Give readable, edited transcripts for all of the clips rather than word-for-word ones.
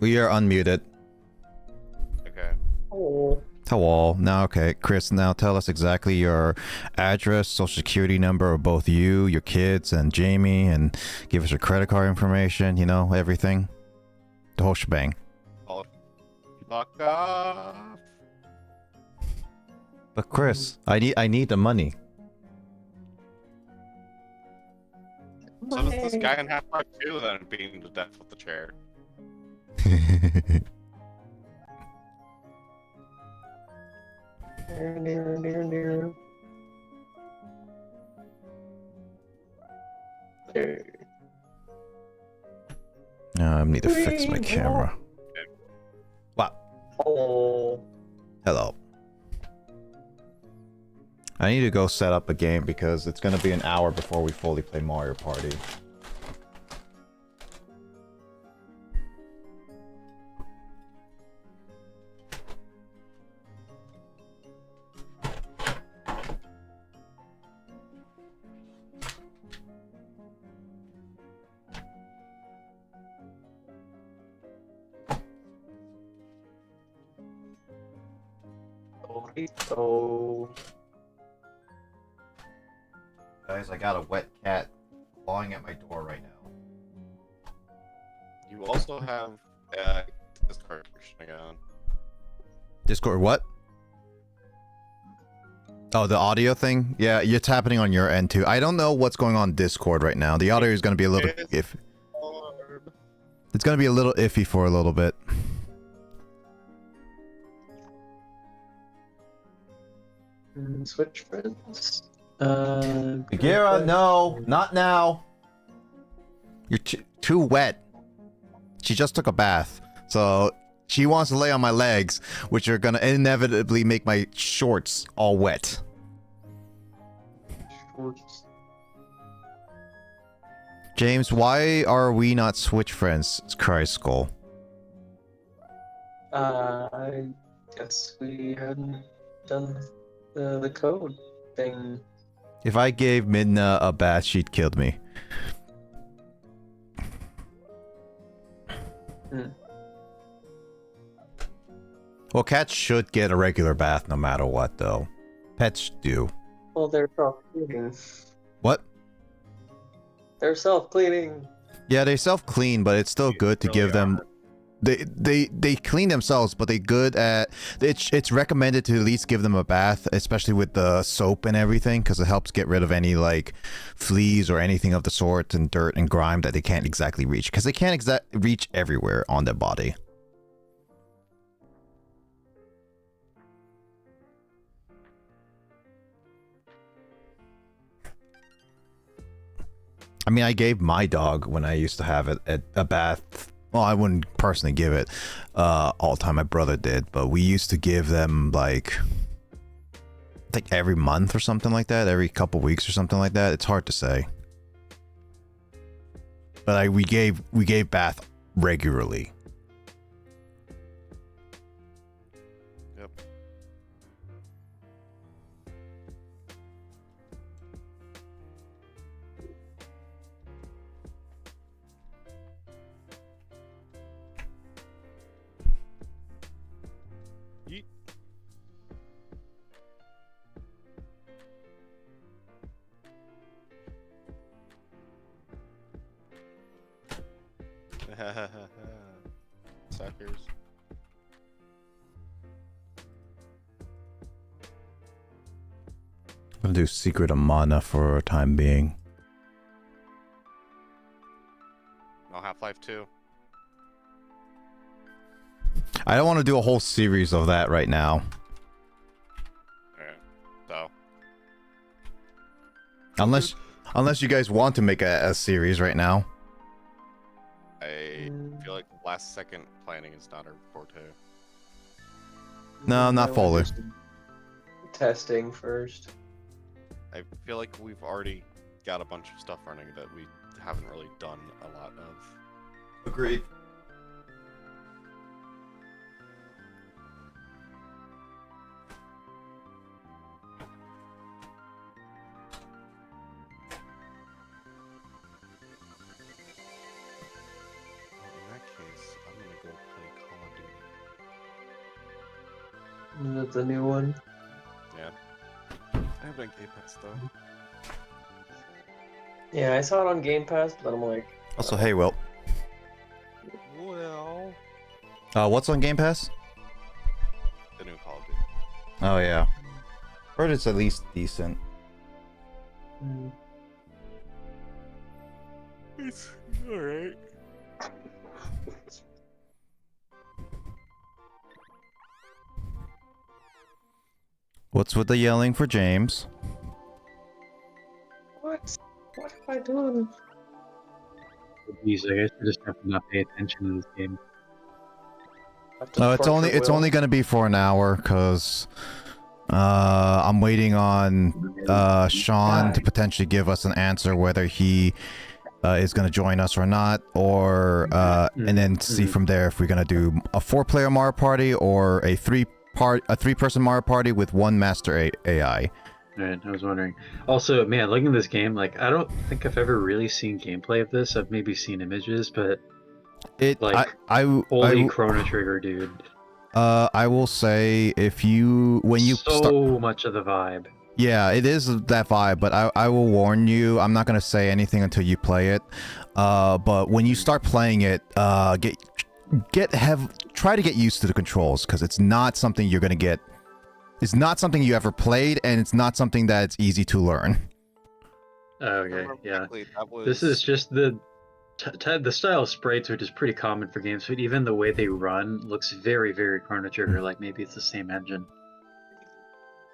We are unmuted. Okay. Oh. Hello. Now, okay, Chris, now tell us exactly your address, social security number of both you, your kids, and Jamie, and give us your credit card information, you know, everything. The whole shebang. Oh, fuck off. But Chris, I need the money. So does this guy in Half-Life 2 then beaten to death with the chair? There. I need to fix my camera. Wow. Oh. Hello. I need to go set up a game because it's gonna be an hour before we fully play Mario Party. Oh. Guys, I got a wet cat clawing at my door right now. You also have Discord again. Discord what? Oh, the audio thing? Yeah, it's happening on your end too. I don't know what's going on Discord right now. The audio is going to be a little iffy. It's going to be a little iffy for a little bit. Switch friends. Bagheera, no, not now. You're too wet. She just took a bath, so she wants to lay on my legs, which are gonna inevitably make my shorts all wet. Shorts. James, why are we not Switch friends? Christ, Skull. I guess we hadn't done the code thing. If I gave Midna a bath, she'd killed me. Well, cats should get a regular bath no matter what, though. Pets do. Well, they're self-cleaning. What? They're self-cleaning. Yeah, they self-clean, but it's still good to give them... They clean themselves, but they good at... It's recommended to at least give them a bath, especially with the soap and everything, because it helps get rid of any, like, fleas or anything of the sort, and dirt and grime that they can't exactly reach, because they can't reach everywhere on their body. I mean, I gave my dog, when I used to have it, a bath. Well, I wouldn't personally give it all the time. My brother did, but we used to give them like every month or something like that, every couple weeks or something like that. It's hard to say, but we gave bath regularly. Yep. Yeet. Suckers. I'm gonna do Secret of Mana for a time being. No, Half-Life 2. I don't want to do a whole series of that right now. Alright. So. Unless you guys want to make a series right now. I feel like last second planning is not our forte. No, not fully. Testing first. I feel like we've already got a bunch of stuff running that we haven't really done a lot of. Agreed. In that case, I'm gonna go play That's a new one. Yeah. I have been Game Pass though. Yeah, I saw it on Game Pass, but I'm like, Also, hey, Will. Well, What's on Game Pass? the new Call of Duty. Oh yeah, heard it's at least decent. mm, It's alright. What's with the yelling for James? what? What have I done? Geez, I guess we just have to not pay attention in this game. Have to No, it's torture Will? only gonna be for an hour, cause I'm waiting on Sean to potentially give us an answer whether he is gonna join us or not, or and then see from there if we're gonna do a 4-player Mario Party or a 3-person Mario Party with one master AI. Right, I was wondering. Also, man, looking at this game, like, I don't think I've ever really seen gameplay of this. I've maybe seen images, but like, holy Chrono Trigger, dude. I will say when you so much of the vibe. Yeah, it is that vibe, but I will warn you, I'm not gonna say anything until you play it. But when you start playing it, try to get used to the controls, because it's not something you're gonna get. It's not something you ever played, and it's not something that's easy to learn. Okay, yeah. That was... This is just the style of sprites, which is pretty common for games, but even the way they run looks very, very Chrono Trigger. Like maybe it's the same engine.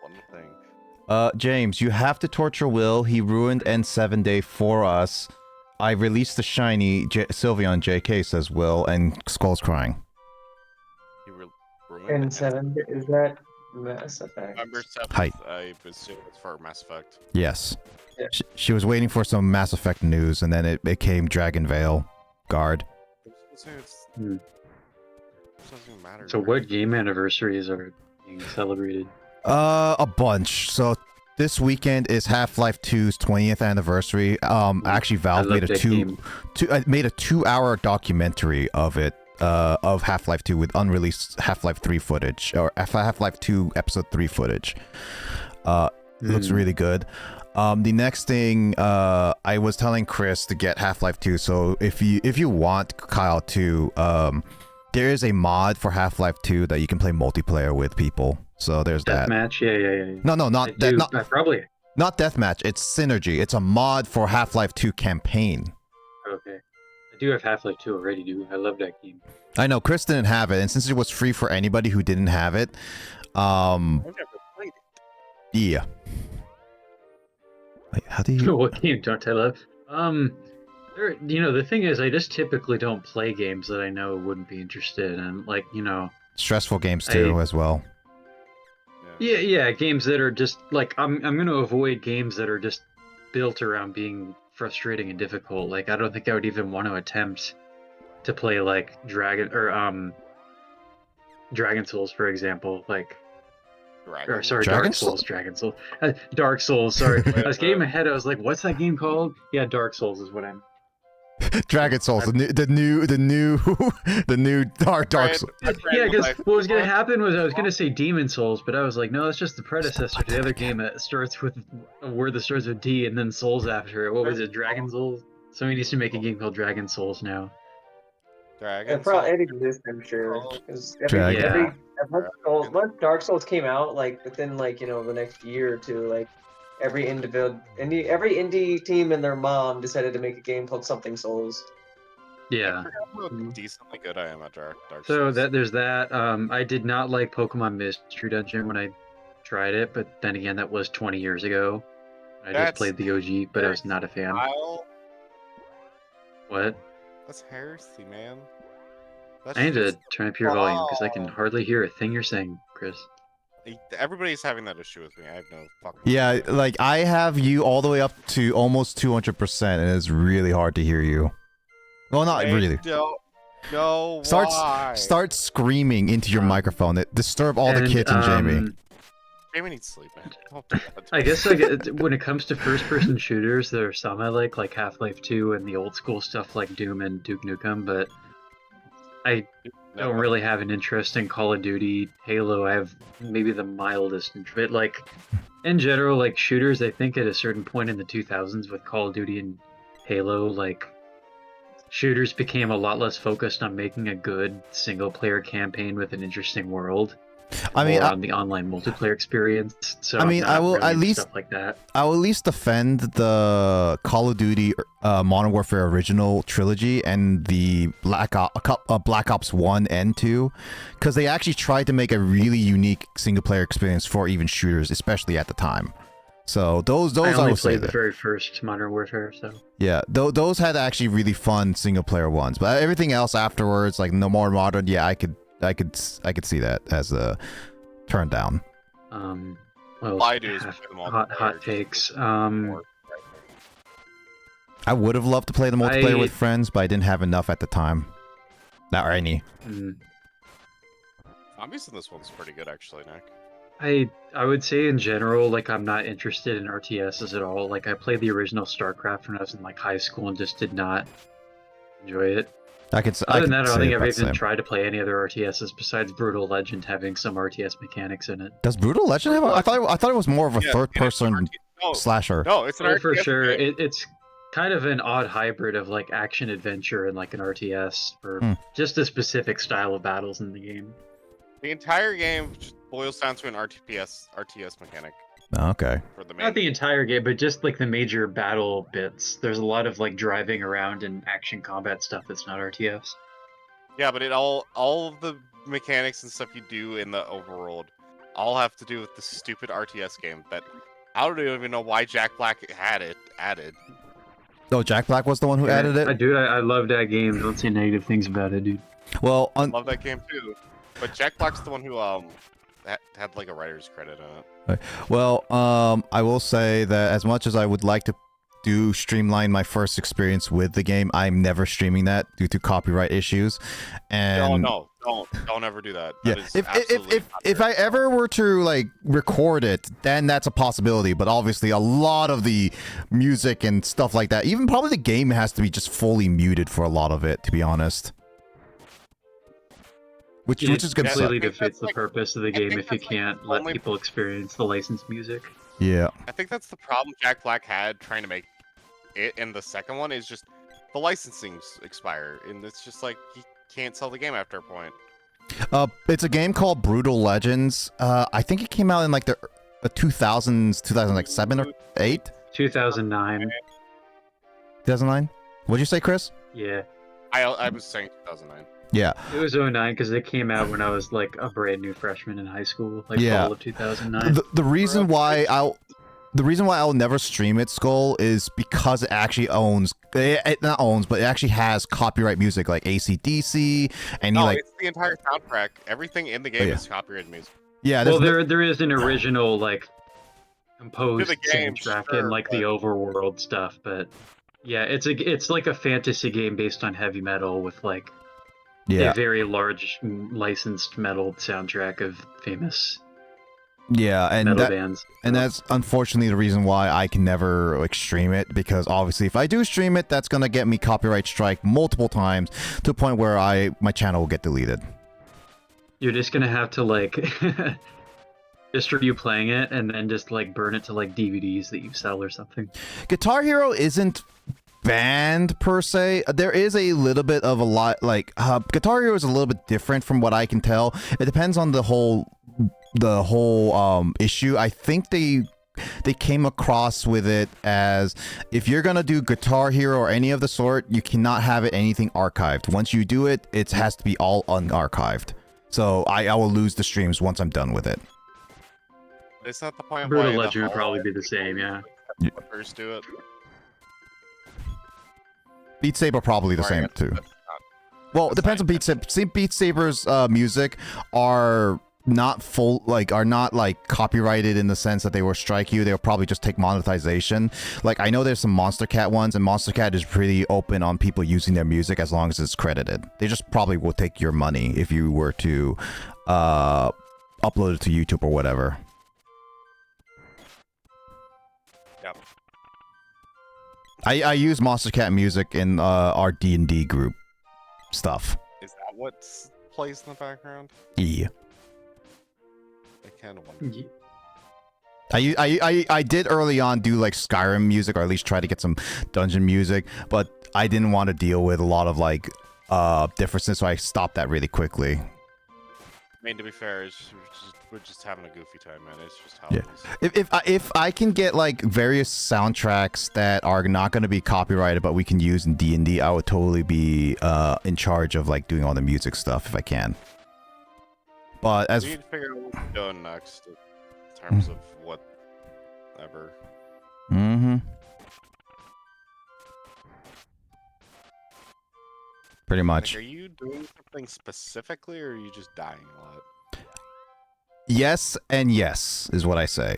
one thing. James, you have to torture Will. He ruined N7 Day for us. I released the shiny Sylveon JK, says Will, and Skull's crying. You ruined And 7, is that Mass Effect? Number 7, Height. I assume it's for Mass Effect. Yes. Yeah. She was waiting for some Mass Effect news, and then it came Dragon Veil Guard. Hmm. It doesn't even matter. So what game anniversaries are being celebrated? A bunch. So this weekend is Half-Life 2's 20th anniversary. Actually, Valve made a 2-hour documentary of it, of Half-Life 2 with unreleased Half-Life 3 footage, or Half-Life 2 Episode 3 footage. It looks really good. The next thing, I was telling Chris to get Half-Life 2. So if you want Kyle to, there is a mod for Half-Life 2 that you can play multiplayer with people. So there's that. Deathmatch? Yeah. No, not that. Probably. Not deathmatch. It's Synergy. It's a mod for Half-Life 2 campaign. Okay. I do have Half-Life 2 already, dude. I love that game. I know Chris didn't have it, and since it was free for anybody who didn't have it, I've never played it. yeah. Wait, how do you? What game don't I love? The thing is, I just typically don't play games that I know wouldn't be interested in. Like, Stressful games too, as well. Yeah, games that are just like I'm gonna avoid games that are just built around being frustrating and difficult. Like I don't think I would even want to attempt to play like Dragon Souls, for example. Like Dark Souls. Dark Souls. Sorry, I was getting my head. I was like, "What's that game called?" Yeah, Dark Souls is what I'm. Dragon Souls, the new Dark Souls. Yeah, because what was gonna happen was I was gonna say Demon Souls, but I was like, no, that's just the predecessor to the other game that starts with a word that starts with D and then Souls after it. What was it, Dragon Souls? Somebody needs to make a game called Dragon Souls now. It exists, I'm sure. Because once Dark Souls came out, like within the next year or two, like every indie team and their mom decided to make a game called something Souls. Yeah. How decently good I am at Dark Souls. So there's that. I did not like Pokemon Mystery Dungeon when I tried it, but then again, that was 20 years ago. I just played the OG, but I was not a fan. What? That's heresy, man. I need to turn up your volume because I can hardly hear a thing you're saying, Chris. Everybody's having that issue with me. I have no fucking... Yeah, like I have you all the way up to almost 200%, and it's really hard to hear you. Well, not really. No, Start screaming into your microphone. Disturb all the kids and Jamie. Jamie needs sleep, man. Don't do that. I guess when it comes to first-person shooters, there are some I like Half-Life 2 and the old school stuff like Doom and Duke Nukem, but don't really have an interest in Call of Duty. Halo, I have maybe the mildest interest. Like, in general, like shooters, I think at a certain point in the 2000s with Call of Duty and Halo, like shooters became a lot less focused on making a good single-player campaign with an interesting world. I mean, on the online multiplayer experience. So I mean, I will really at least stuff like that. I will at least defend the Call of Duty Modern Warfare original trilogy and the Black Ops 1 and 2, because they actually tried to make a really unique single player experience for even shooters, especially at the time. So those I will say played the that. very first Modern Warfare, so Yeah, those had actually really fun single player ones, but everything else afterwards, like no more modern, yeah, I could see that as a turn down. well, I do is play the hot takes. I would have loved to play the multiplayer with friends, but I didn't have enough at the time. Not any. Zombies in this one's pretty good, actually, Nick. I would say in general, like I'm not interested in RTSs at all. Like I played the original StarCraft when I was in like high school and just did not enjoy it. Other than that, I don't think I've even tried to play any other RTSs besides Brutal Legend having some RTS mechanics in it. Does Brutal Legend have? I thought it was more of a third-person slasher. No, it's an RTS for sure. game. It's kind of an odd hybrid of like action adventure and like an RTS for just a specific style of battles in the game. The entire game just boils down to an RTS mechanic. Okay. For the main Not the entire game, but just like the major battle bits. There's a lot of like driving around and action combat stuff that's not RTS. Yeah, but all of the mechanics and stuff you do in the overworld all have to do with the stupid RTS game that I don't even know why Jack Black had it added. Oh, Jack Black was the one who added it? I love that game. Don't say negative things about it, dude. Well, I love that game too. But Jack Black's the one who had like a writer's credit on it. Well, I will say that as much as I would like to streamline my first experience with the game, I'm never streaming that due to copyright issues. And No, don't ever do that. Yeah, if I ever were to like record it, then that's a possibility. But obviously, a lot of the music and stuff like that, even probably the game has to be just fully muted for a lot of it, to be honest. Which is completely defeats the purpose of the game if you can't let people experience the licensed music. Yeah. I think that's the problem Jack Black had trying to make it, and the second one is just the licensings expire, and it's just like he can't sell the game after a point. It's a game called Brutal Legends. I think it came out in like the 2000s, 2007 or 8? 2009. 2009? What'd you say, Chris? Yeah. I was saying 2009. Yeah. It was 2009 because it came out when I was like a brand new freshman in high school, like fall of 2009. The reason why I'll never stream it, Skull, is because it actually not owns, but it actually has copyright music like AC/DC and it's the entire soundtrack. Everything in the game is copyrighted music. Yeah. Well, there is an original like composed soundtrack and like the overworld stuff, but yeah, it's like a fantasy game based on heavy metal with like a very large licensed metal soundtrack of famous metal bands. And that's unfortunately the reason why I can never like stream it, because obviously if I do stream it, that's gonna get me copyright strike multiple times to a point where my channel will get deleted. You're just gonna have to like just review playing it and then just like burn it to like DVDs that you sell or something. Guitar Hero isn't banned per se. There is a little bit of a lot like Guitar Hero is a little bit different from what I can tell. It depends on the whole issue. I think they came across with it as if you're gonna do Guitar Hero or any of the sort, you cannot have it anything archived. Once you do it, it has to be all unarchived. So I will lose the streams once I'm done with it. It's not the point. Brutal Legend would probably be the same, yeah. First do it. Beat Saber probably the same too. Well, it depends on Beat Saber. Beat Saber's music are not copyrighted in the sense that they will strike you. They'll probably just take monetization. Like I know there's some Monster Cat ones, and Monster Cat is pretty open on people using their music as long as it's credited. They just probably will take your money if you were to upload it to YouTube or whatever. Yep. I use Monster Cat music in our D&D group stuff. Is that what's plays in the background? Yeah. I kind of wonder. Yeah. I did early on do like Skyrim music, or at least try to get some dungeon music, but I didn't want to deal with a lot of like differences, so I stopped that really quickly. I mean, to be fair, we're just having a goofy time, man. It's just how Yeah. it is. If I can get like various soundtracks that are not going to be copyrighted, but we can use in D&D, I would totally be in charge of like doing all the music stuff if I can. But as we need to figure out what we're doing next in terms of whatever. Mm-hmm. Pretty much. Like, are you doing something specifically, or are you just dying a lot? Yes and yes is what I say.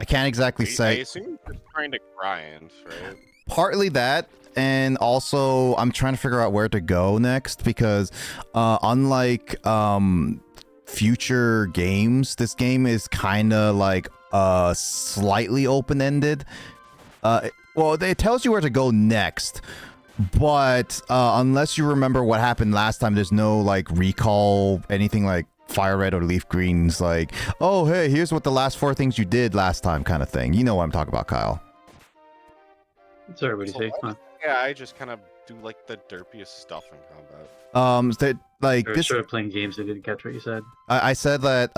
I can't exactly I say. assume you're just trying to grind, right? Partly that, and also I'm trying to figure out where to go next, because unlike future games, this game is kind of like slightly open-ended. Well, it tells you where to go next, but unless you remember what happened last time, there's no like recall, anything like Fire Red or Leaf Green's like, oh hey, here's what the last 4 things you did last time kind of thing. You know what I'm talking about, Kyle. Sorry, what do you say? Huh? Yeah, I just kind of do like the derpiest stuff in combat. That like I this. started playing games. I didn't catch what you said. I said that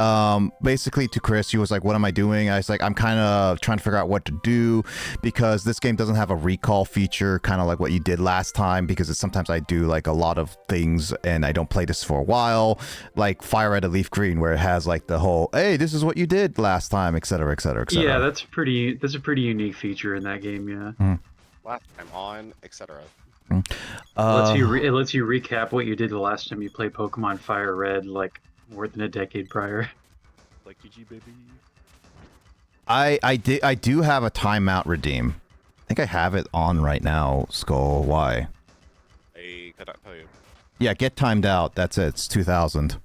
basically to Chris, he was like, what am I doing? I was like, I'm kind of trying to figure out what to do, because this game doesn't have a recall feature, kind of like what you did last time, because sometimes I do like a lot of things and I don't play this for a while, like Fire Red and Leaf Green, where it has like the whole, hey, this is what you did last time, etc., etc., etc. Yeah, that's a pretty unique feature in that game. Yeah. Last time on, etc. It lets you recap what you did the last time you played Pokemon Fire Red, like more than a decade prior. Like GG baby. I do have a timeout redeem. I think I have it on right now, Skull. Why? I could not tell you. Yeah, get timed out. That's it. It's 2000.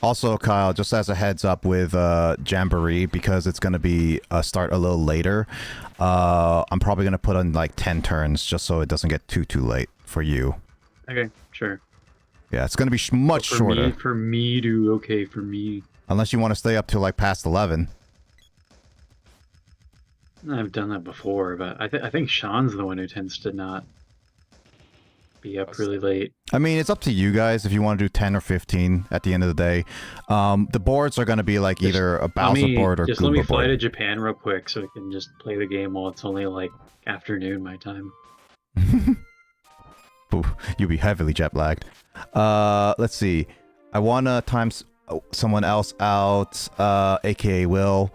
Also, Kyle, just as a heads up with Jamboree, because it's going to be start a little later, I'm probably going to put on like 10 turns just so it doesn't get too late for you. Okay, sure. Yeah, it's going to be much shorter. For me. Unless you want to stay up till like past 11. I've done that before, but I think Sean's the one who tends to not be up really late. I mean, it's up to you guys if you want to do 10 or 15 at the end of the day. The boards are going to be like either a Bowser board or just Goomba let me fly board. to Japan real quick so I can just play the game while it's only like afternoon my time. Ooh, you'll be heavily jet lagged. Let's see. I want to time someone else out, aka Will.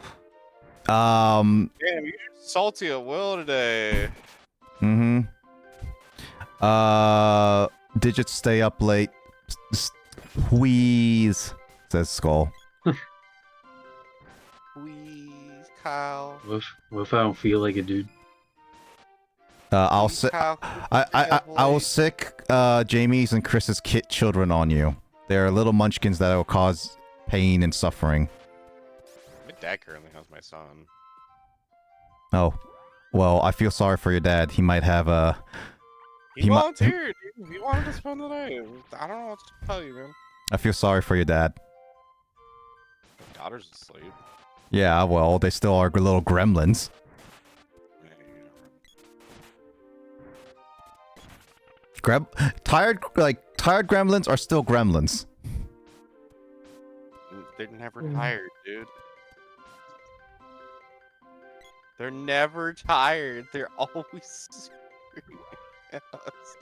Damn, you're salty at Will today. Mm-hmm. Digits stay up late. Wheeze, says Skull. Please, Kyle. What if I don't feel like it, dude? I'll Please, sick. Kyle, I will sick Jamie's and Chris's kit children on you. They're little munchkins that will cause pain and suffering. My dad currently has my son. Oh, well, I feel sorry for your dad. He might have a. He volunteered. He wanted to spend the night. I don't know what to tell you, man. I feel sorry for your dad. My daughter's asleep. Yeah, well, they still are little gremlins. Tired gremlins are still gremlins. They're never tired, dude. They're never tired. They're always screaming at us.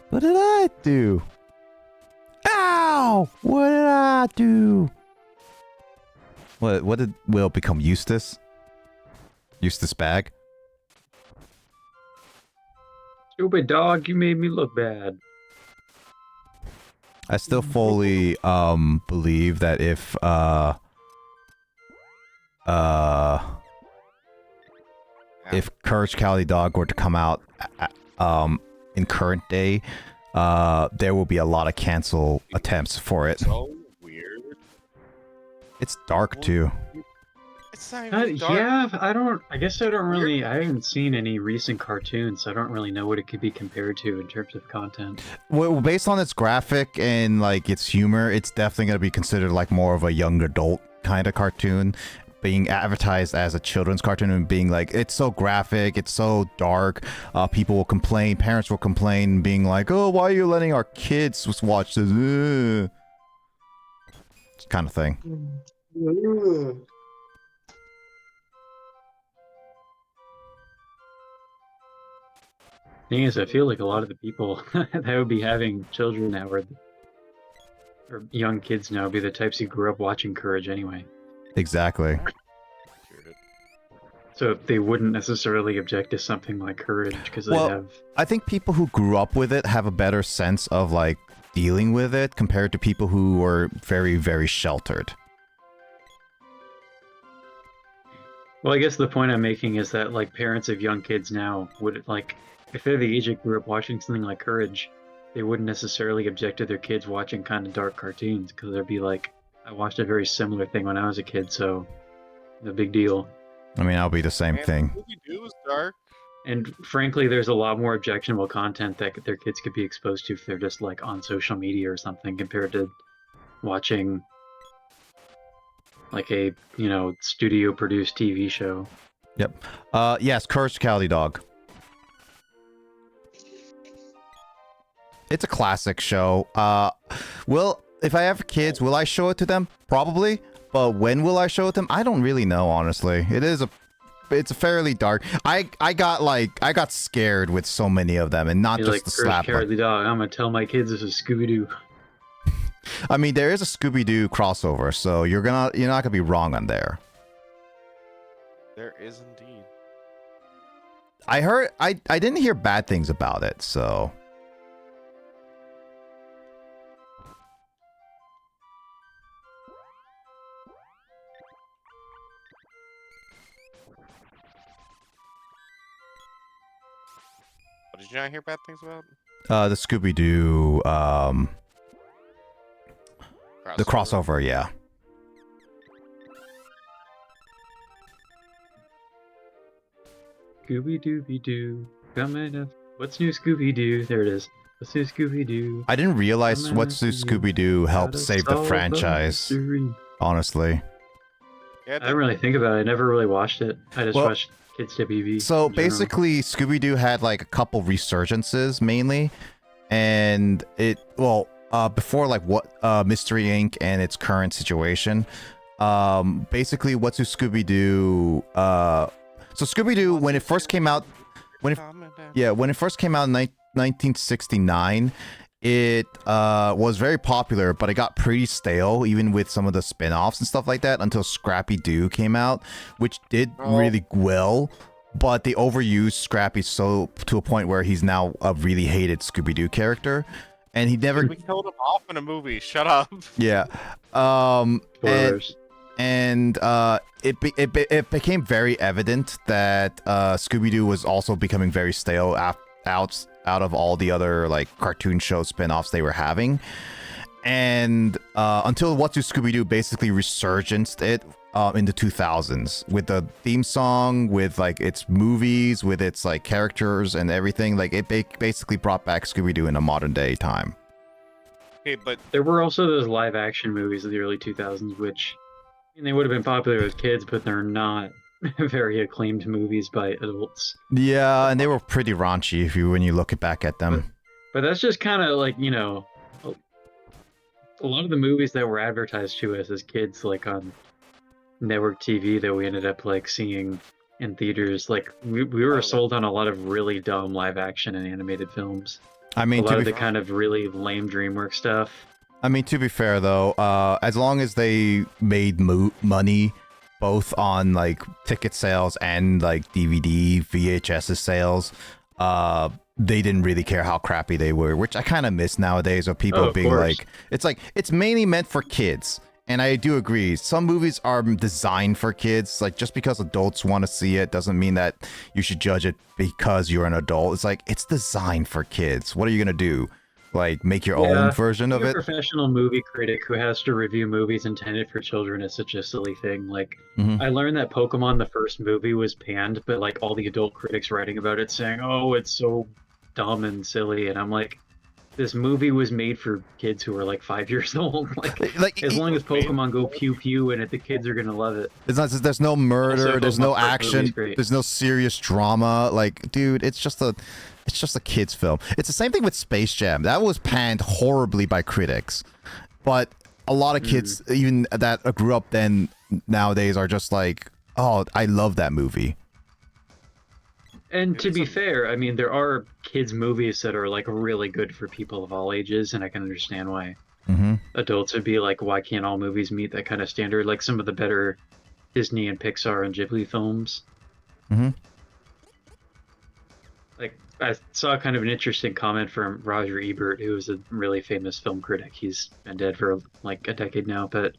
What did I do? Ow! What did I do? What did Will become? Eustace? Eustace Bag? Stupid dog, you made me look bad. I still fully believe that if Courage Cowardly Dog were to come out in current day, there will be a lot of cancel attempts for it. So weird. It's dark too. It's not even dark. Yeah, I guess I don't really. I haven't seen any recent cartoons, so I don't really know what it could be compared to in terms of content. Well, based on its graphic and like its humor, it's definitely going to be considered like more of a young adult kind of cartoon, being advertised as a children's cartoon and being like, it's so graphic, it's so dark. People will complain, parents will complain, being like, oh, why are you letting our kids watch this? Kind of thing. Thing is, I feel like a lot of the people that would be having children now or young kids now would be the types who grew up watching Courage anyway. Exactly. So they wouldn't necessarily object to something like Courage because they have. I think people who grew up with it have a better sense of like dealing with it compared to people who were very, very sheltered. Well, I guess the point I'm making is that like parents of young kids now would like, if they're the age that grew up watching something like Courage, they wouldn't necessarily object to their kids watching kind of dark cartoons because they'd be like, I watched a very similar thing when I was a kid, so no big deal. I mean, I'll be the same thing. Scooby-Doo is dark. And frankly, there's a lot more objectionable content that their kids could be exposed to if they're just like on social media or something compared to watching like a, studio produced TV show. Yep. Yes, Courage the Cowardly Dog. It's a classic show. If I have kids, will I show it to them? Probably. But when will I show it to them? I don't really know, honestly. It's a fairly dark. I got scared with so many of them, and not You're just like, the slap. Cowardly Dog. I'm gonna tell my kids this is Scooby-Doo. I mean, there is a Scooby-Doo crossover, so you're not gonna be wrong on there. There is indeed. I didn't hear bad things about it, so. What did you not hear bad things about? The Scooby-Doo, the crossover, yeah. Scooby-Dooby-Doo, coming up. What's new, Scooby-Doo? There it is. What's new, Scooby-Doo? I didn't realize What's New Scooby-Doo helped save the franchise, honestly. Yeah, I didn't really think about it. I never really watched it. I just watched Kids WB. So basically, Scooby-Doo had like a couple resurgences mainly, and before like Mystery Inc. and its current situation. Basically, What's New Scooby-Doo? So Scooby-Doo, when it first came out, when it first came out in 1969, it was very popular, but it got pretty stale, even with some of the spin-offs and stuff like that, until Scrappy-Doo came out, which did really well, but they overused Scrappy to a point where he's now a really hated Scooby-Doo character, and he never... We killed him off in a movie, shut up! Yeah. It became very evident that Scooby-Doo was also becoming very stale out of all the other like cartoon show spin-offs they were having, and until What's New Scooby-Doo basically resurgenced it in the 2000s with the theme song, with like its movies, with its like characters and everything. Like it basically brought back Scooby-Doo in a modern day time. Okay, but there were also those live action movies of the early 2000s, which they would have been popular with kids, but they're not very acclaimed movies by adults. Yeah, and they were pretty raunchy when you look back at them. But that's just kind of like, a lot of the movies that were advertised to us as kids, like on network TV, that we ended up like seeing in theaters, like we were sold on a lot of really dumb live action and animated films. I mean, a lot of the kind of really lame DreamWorks stuff. I mean, to be fair though, as long as they made money both on like ticket sales and like DVD, VHS sales, they didn't really care how crappy they were, which I kind of miss nowadays, of people being like, it's mainly meant for kids. And I do agree, some movies are designed for kids. Like, just because adults want to see it doesn't mean that you should judge it because you're an adult. It's like, it's designed for kids. What are you gonna do? like make your own version of being it. a professional movie critic who has to review movies intended for children is such a silly thing. Like, I learned that Pokemon, the first movie, was panned, but like all the adult critics writing about it saying, "Oh, it's so dumb and silly," and I'm like, this movie was made for kids who are like 5 years old. Like as long as Pokemon go pew pew in it, the kids are gonna love it. It's not. There's no murder. There's no action. There's no serious drama. Like, dude, it's just a kids film. It's the same thing with Space Jam. That was panned horribly by critics, but a lot of kids, even that grew up then, nowadays are just like, oh, I love that movie. And to be fair, I mean, there are kids' movies that are like really good for people of all ages, and I can understand why adults would be like, why can't all movies meet that kind of standard? Like some of the better Disney and Pixar and Ghibli films. Like, I saw kind of an interesting comment from Roger Ebert, who is a really famous film critic. He's been dead for like a decade now, but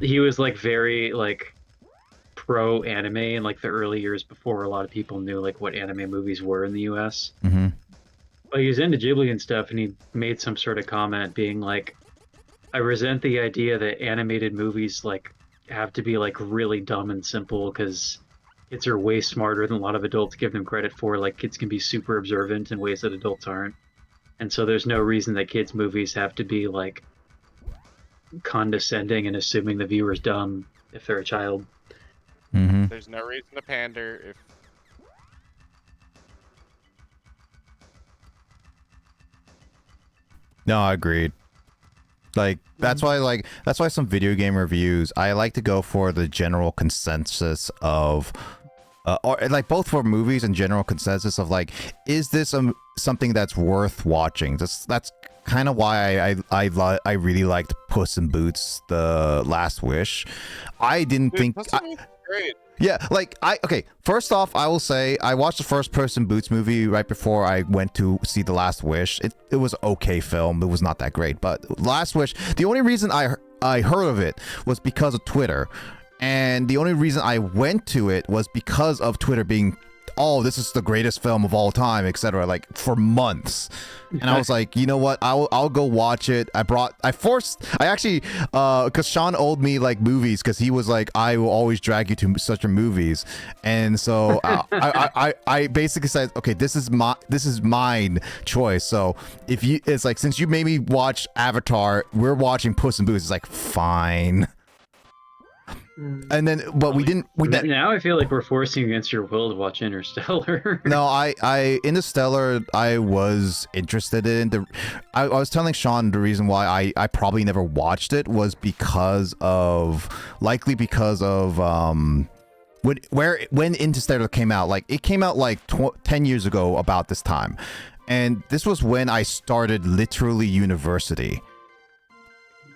he was like very like pro anime in like the early years before a lot of people knew like what anime movies were in the US. But he was into Ghibli and stuff, and he made some sort of comment being like, I resent the idea that animated movies like have to be like really dumb and simple because kids are way smarter than a lot of adults give them credit for. Like, kids can be super observant in ways that adults aren't, and so there's no reason that kids movies have to be like condescending and assuming the viewer's dumb if they're a child. There's no reason to pander if... No, I agreed. Like, that's why some video game reviews, I like to go for the general consensus of, or like both for movies and general consensus of like, is this something that's worth watching? That's kind of why I really liked Puss in Boots: The Last Wish. I didn't think. Great. Yeah, like okay, first off, I will say I watched the first Puss in Boots movie right before I went to see The Last Wish. It was an okay film. It was not that great, but Last Wish, the only reason I heard of it was because of Twitter. And the only reason I went to it was because of Twitter being, oh, this is the greatest film of all time, etc. Like for months. And I was like, you know what? I'll go watch it. I actually, because Sean owed me like movies because he was like, I will always drag you to such movies. And so I basically said, okay, this is mine choice. So it's like, since you made me watch Avatar, we're watching Puss in Boots. It's like, fine. And then, but we didn't. Now I feel like we're forcing against your will to watch Interstellar. No, Interstellar, I was interested in. I was telling Sean the reason why I probably never watched it was because of when Interstellar came out. Like, it came out like 10 years ago about this time, and this was when I started literally university.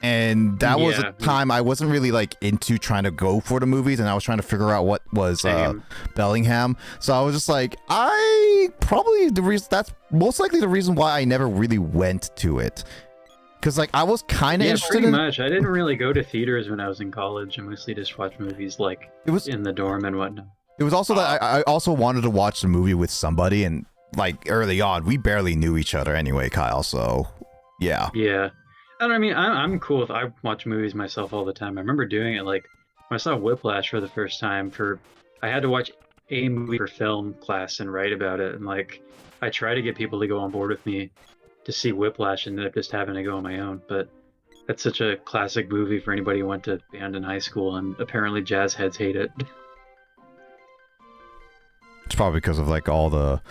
And that was a time I wasn't really like into trying to go for the movies, and I was trying to figure out what was Bellingham. So I was just like, that's most likely the reason why I never really went to it. Because like I was kind of interested pretty much. I didn't really go to theaters when I was in college. I mostly just watched movies like in the dorm and whatnot. It was also that I also wanted to watch the movie with somebody, and like early on, we barely knew each other anyway, Kyle. So yeah. Yeah. I mean, I'm cool with, I watch movies myself all the time. I remember doing it like when I saw Whiplash for the first time. I had to watch a movie for film class and write about it, and like I try to get people to go on board with me to see Whiplash, and ended up just having to go on my own. But that's such a classic movie for anybody who went to band in high school, and apparently jazz heads hate it. It's probably because of like all the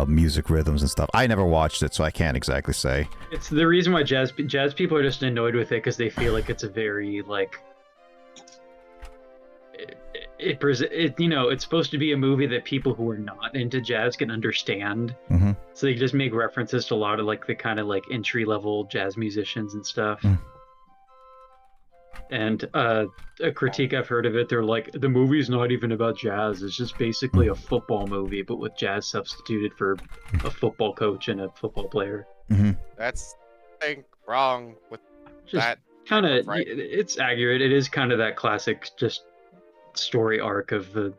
music rhythms and stuff. I never watched it, so I can't exactly say. It's the reason why jazz people are just annoyed with it, because they feel like it's a very like it's supposed to be a movie that people who are not into jazz can understand. So they just make references to a lot of like the kind of like entry level jazz musicians and stuff. And a critique I've heard of it, they're like, the movie's not even about jazz. It's just basically a football movie, but with jazz substituted for a football coach and a football player. That's something wrong with just that. Kind of, it's accurate. It is kind of that classic just story arc of the,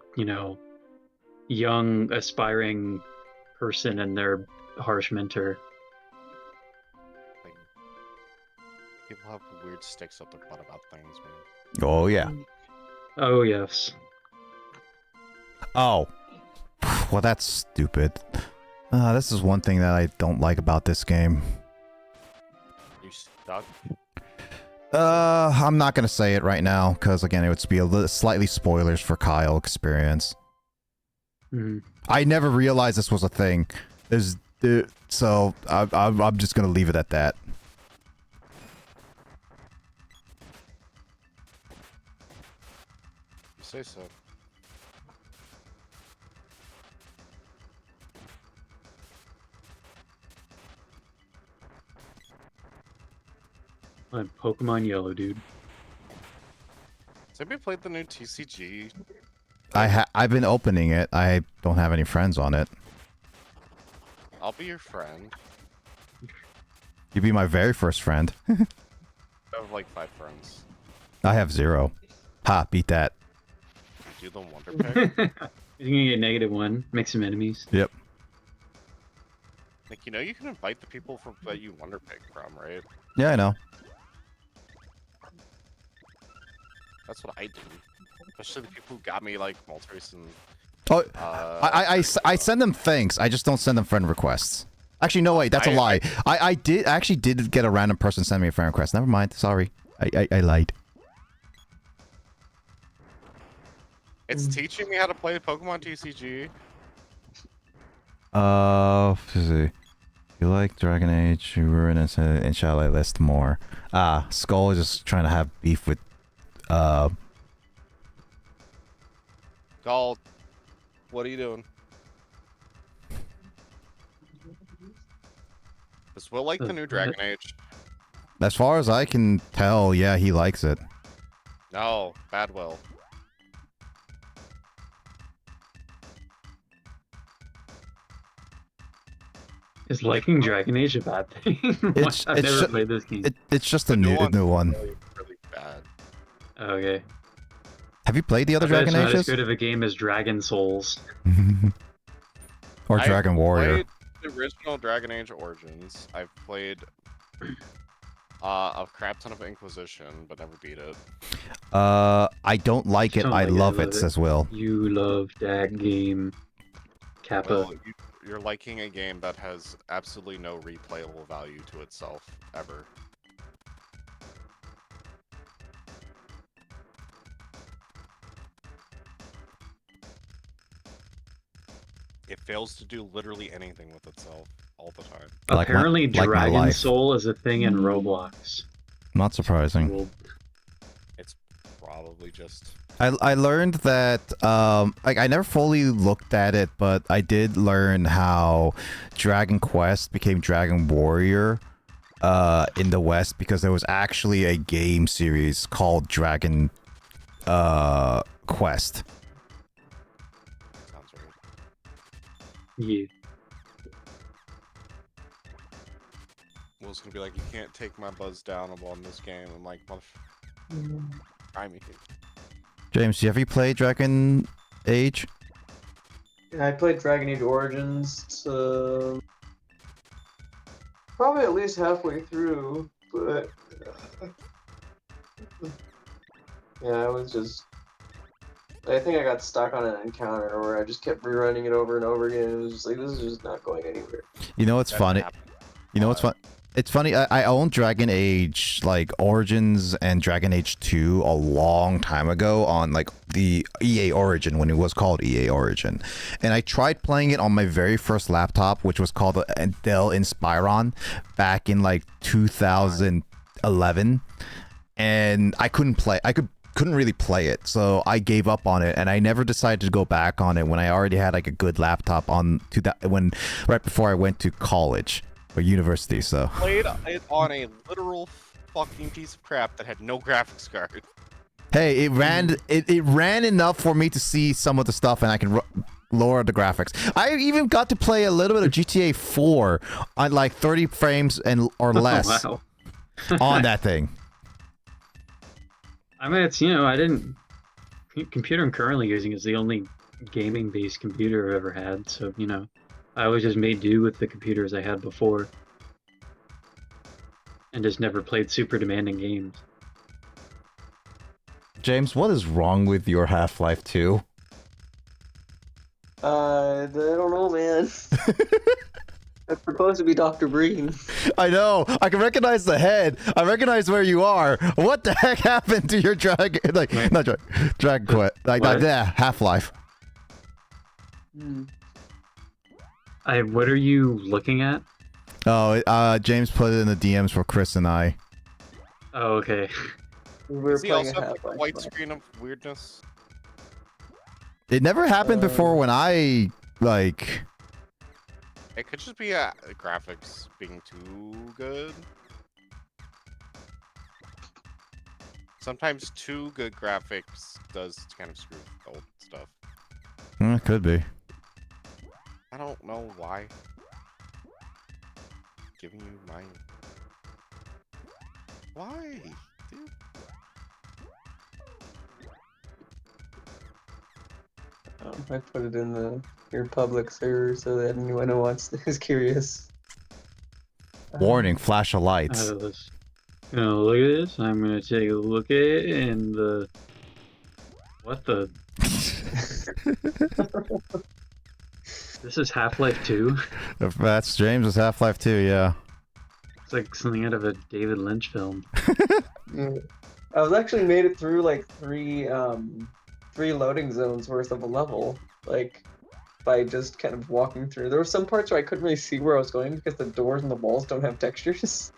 young aspiring person and their harsh mentor. People have weird sticks up their butt about things, man. Oh yeah. Oh yes. Oh. Well, that's stupid. This is one thing that I don't like about this game. You stuck? I'm not gonna say it right now, because again, it would be a little slightly spoilers for Kyle experience. I never realized this was a thing. So I'm just gonna leave it at that. You say so. I'm Pokemon Yellow, dude. Has anybody played the new TCG? I've been opening it. I don't have any friends on it. I'll be your friend. You'd be my very first friend. I have like 5 friends. I have 0. Ha, beat that. Do the Wonder Pick? You're gonna get -1. Make some enemies. Yep. Like, you know you can invite the people from that you Wonder Pick from, right? Yeah, I know. That's what I do. Especially the people who got me, like, Moltres and... Oh, I send them thanks. I just don't send them friend requests. Actually, no, wait, that's a lie. I actually did get a random person send me a friend request. Never mind. Sorry. I lied. It's teaching me how to play Pokemon TCG. Let's see. You like Dragon Age, you ruin it, and shall I list more? Skull is just trying to have beef with, Galt, what are you doing? Does Will like the new Dragon Age? As far as I can tell, yeah, he likes it. No, bad Will. Is liking Dragon Age a bad thing? I've never played this game. It's just a new one. Really bad. Okay. Have you played the other Dragon Ages? Ages? Not as good of a game as Dragon Souls. Or Dragon Warrior. Played the original Dragon Age Origins. I've played a crap ton of Inquisition, but never beat it. I don't like it. I love it, says Will. You love that game, Kappa. Will, you're liking a game that has absolutely no replayable value to itself, ever. It fails to do literally anything with itself all the time. Apparently, Dragon Soul is a thing in Roblox. Not surprising. It's probably just... I learned that, like, I never fully looked at it, but I did learn how Dragon Quest became Dragon Warrior in the West, because there was actually a game series called Dragon Quest. Sounds right. Yeah. Will's gonna be like, you can't take my buzz down on this game. I'm like, try me. James, have you played Dragon Age? Yeah, I played Dragon Age Origins probably at least halfway through, but yeah, I was just... I think I got stuck on an encounter where I just kept rerunning it over and over again. It was just like, this is just not going anywhere. You know what's funny? You know what's fun? It's funny, I owned Dragon Age, like, Origins and Dragon Age 2 a long time ago on, like, the EA Origin, when it was called EA Origin. And I tried playing it on my very first laptop, which was called a Dell Inspiron, back in, like, 2011. And I couldn't play, couldn't really play it, so I gave up on it, and I never decided to go back on it when I already had, like, a good laptop on, right before I went to college. Or university, so. Played it on a literal fucking piece of crap that had no graphics card. Hey, it ran enough for me to see some of the stuff, and I can lower the graphics. I even got to play a little bit of GTA 4 on like 30 frames or less on that thing. I mean, it's, you know, computer I'm currently using is the only gaming-based computer I've ever had, so, you know. I always just made do with the computers I had before. and just never played super demanding games. James, what is wrong with your Half-Life 2? I don't know, man. It's supposed to be Dr. Breen. I know. I can recognize the head. I recognize where you are. What the heck happened to your Dragon? Like, not Dragon Quest. Like, Half-Life. What are you looking at? Oh, James put it in the DMs for Chris and I. Oh, okay. Does he also have a white screen of weirdness? It never happened before when I, like... It could just be graphics being too good. Sometimes too good graphics does kind of screw old stuff. It could be. I don't know why. Giving you my... Why, dude? I put it in your public server so that anyone who wants is curious. Warning, flash of lights. Look at this. I'm gonna take a look at it and the... What the... This is Half-Life 2? That's James' Half-Life 2, yeah. It's like something out of a David Lynch film. I was actually made it through like three loading zones worth of a level, like by just kind of walking through. There were some parts where I couldn't really see where I was going because the doors and the walls don't have textures.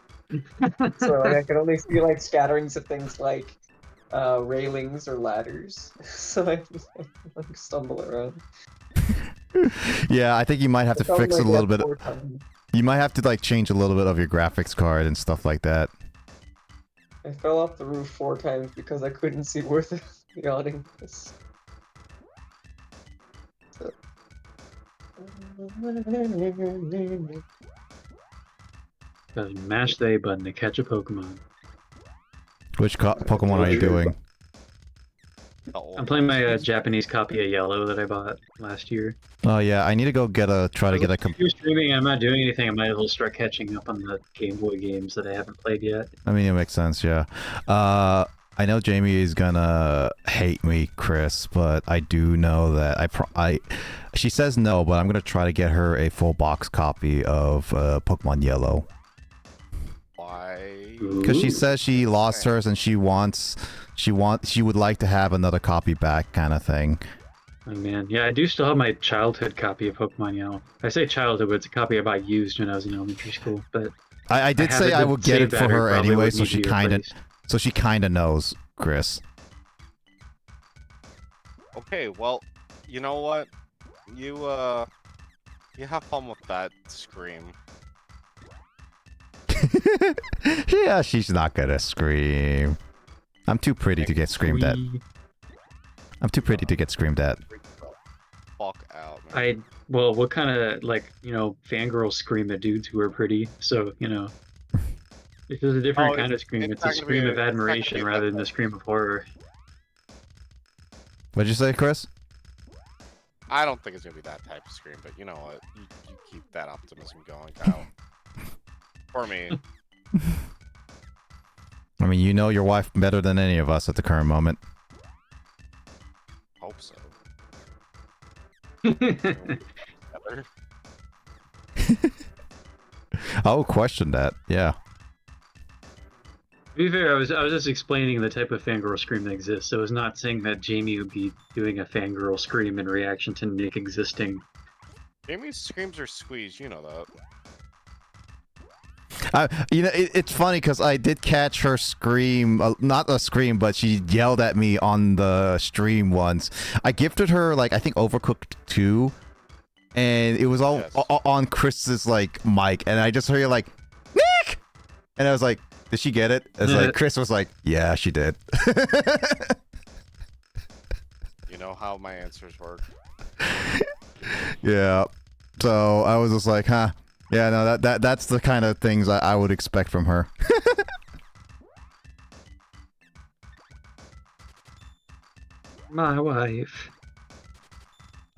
So like, I could only see like scatterings of things like railings or ladders. So I just like stumble around. Yeah, I think you might have to fix it a little bit. You might have to like change a little bit of your graphics card and stuff like that. I fell off the roof 4 times because I couldn't see where the audience was. So. Mash the A button to catch a Pokemon. Which Pokemon are you doing? I'm playing my Japanese copy of Yellow that I bought last year. Oh yeah, I need to go try to get a... If you're streaming, I'm not doing anything, I might as well start catching up on the Game Boy games that I haven't played yet. I mean, it makes sense, yeah. I know Jamie is gonna hate me, Chris, but I do know that she says no, but I'm gonna try to get her a full box copy of Pokemon Yellow. Why? Because she says she lost hers and she would like to have another copy back, kind of thing. Oh man, yeah, I do still have my childhood copy of Pokemon Yellow. I say childhood, but it's a copy I bought used when I was in elementary school. But I did say I would get it for her anyway, so she kind of knows, Chris. Okay, well, you know what? You have fun with that scream. Yeah, she's not gonna scream. I'm too pretty to get screamed at. I'm too pretty to get screamed at. Fuck out, man. Well, what kind of, like, you know, fangirls scream at dudes who are pretty, so, you know. This is a different kind of scream. It's a scream of admiration rather than a scream of horror. What'd you say, Chris? I don't think it's gonna be that type of scream, but you know what? You keep that optimism going, Kyle. For me. I mean, you know your wife better than any of us at the current moment. Hope so. I would question that, yeah. To be fair, I was just explaining the type of fangirl scream that exists. I was not saying that Jamie would be doing a fangirl scream in reaction to Nick existing. Jamie's screams are squeezed, you know that. You know, it's funny because I did catch her scream, not a scream, but she yelled at me on the stream once. I gifted her, like, I think Overcooked 2, and it was all on Chris's, like, mic, and I just heard like, Nick! And I was like, did she get it? It's like, Chris was like, yeah, she did. You know how my answers work. Yeah. So I was just like, huh. Yeah, no, that's the kind of things I would expect from her. My wife.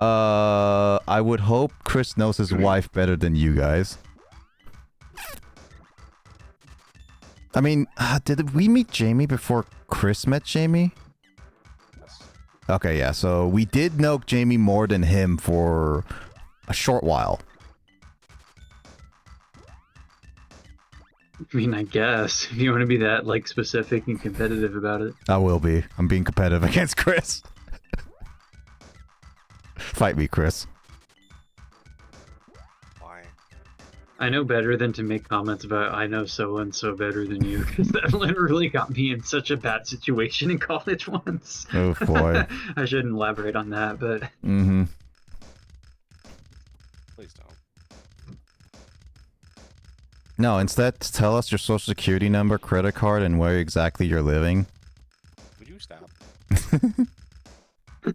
I would hope Chris knows his wife better than you guys. I mean, did we meet Jamie before Chris met Jamie? Yes. Okay, yeah. So we did know Jamie more than him for a short while. I mean, I guess if you want to be that like specific and competitive about it. I will be. I'm being competitive against Chris. Fight me, Chris. Why? I know better than to make comments about I know so and so better than you, because that literally got me in such a bad situation in college once. Oh boy. I shouldn't elaborate on that, but Mm-hmm. Please don't. No, instead tell us your social security number, credit card, and where exactly you're living. Would you stop?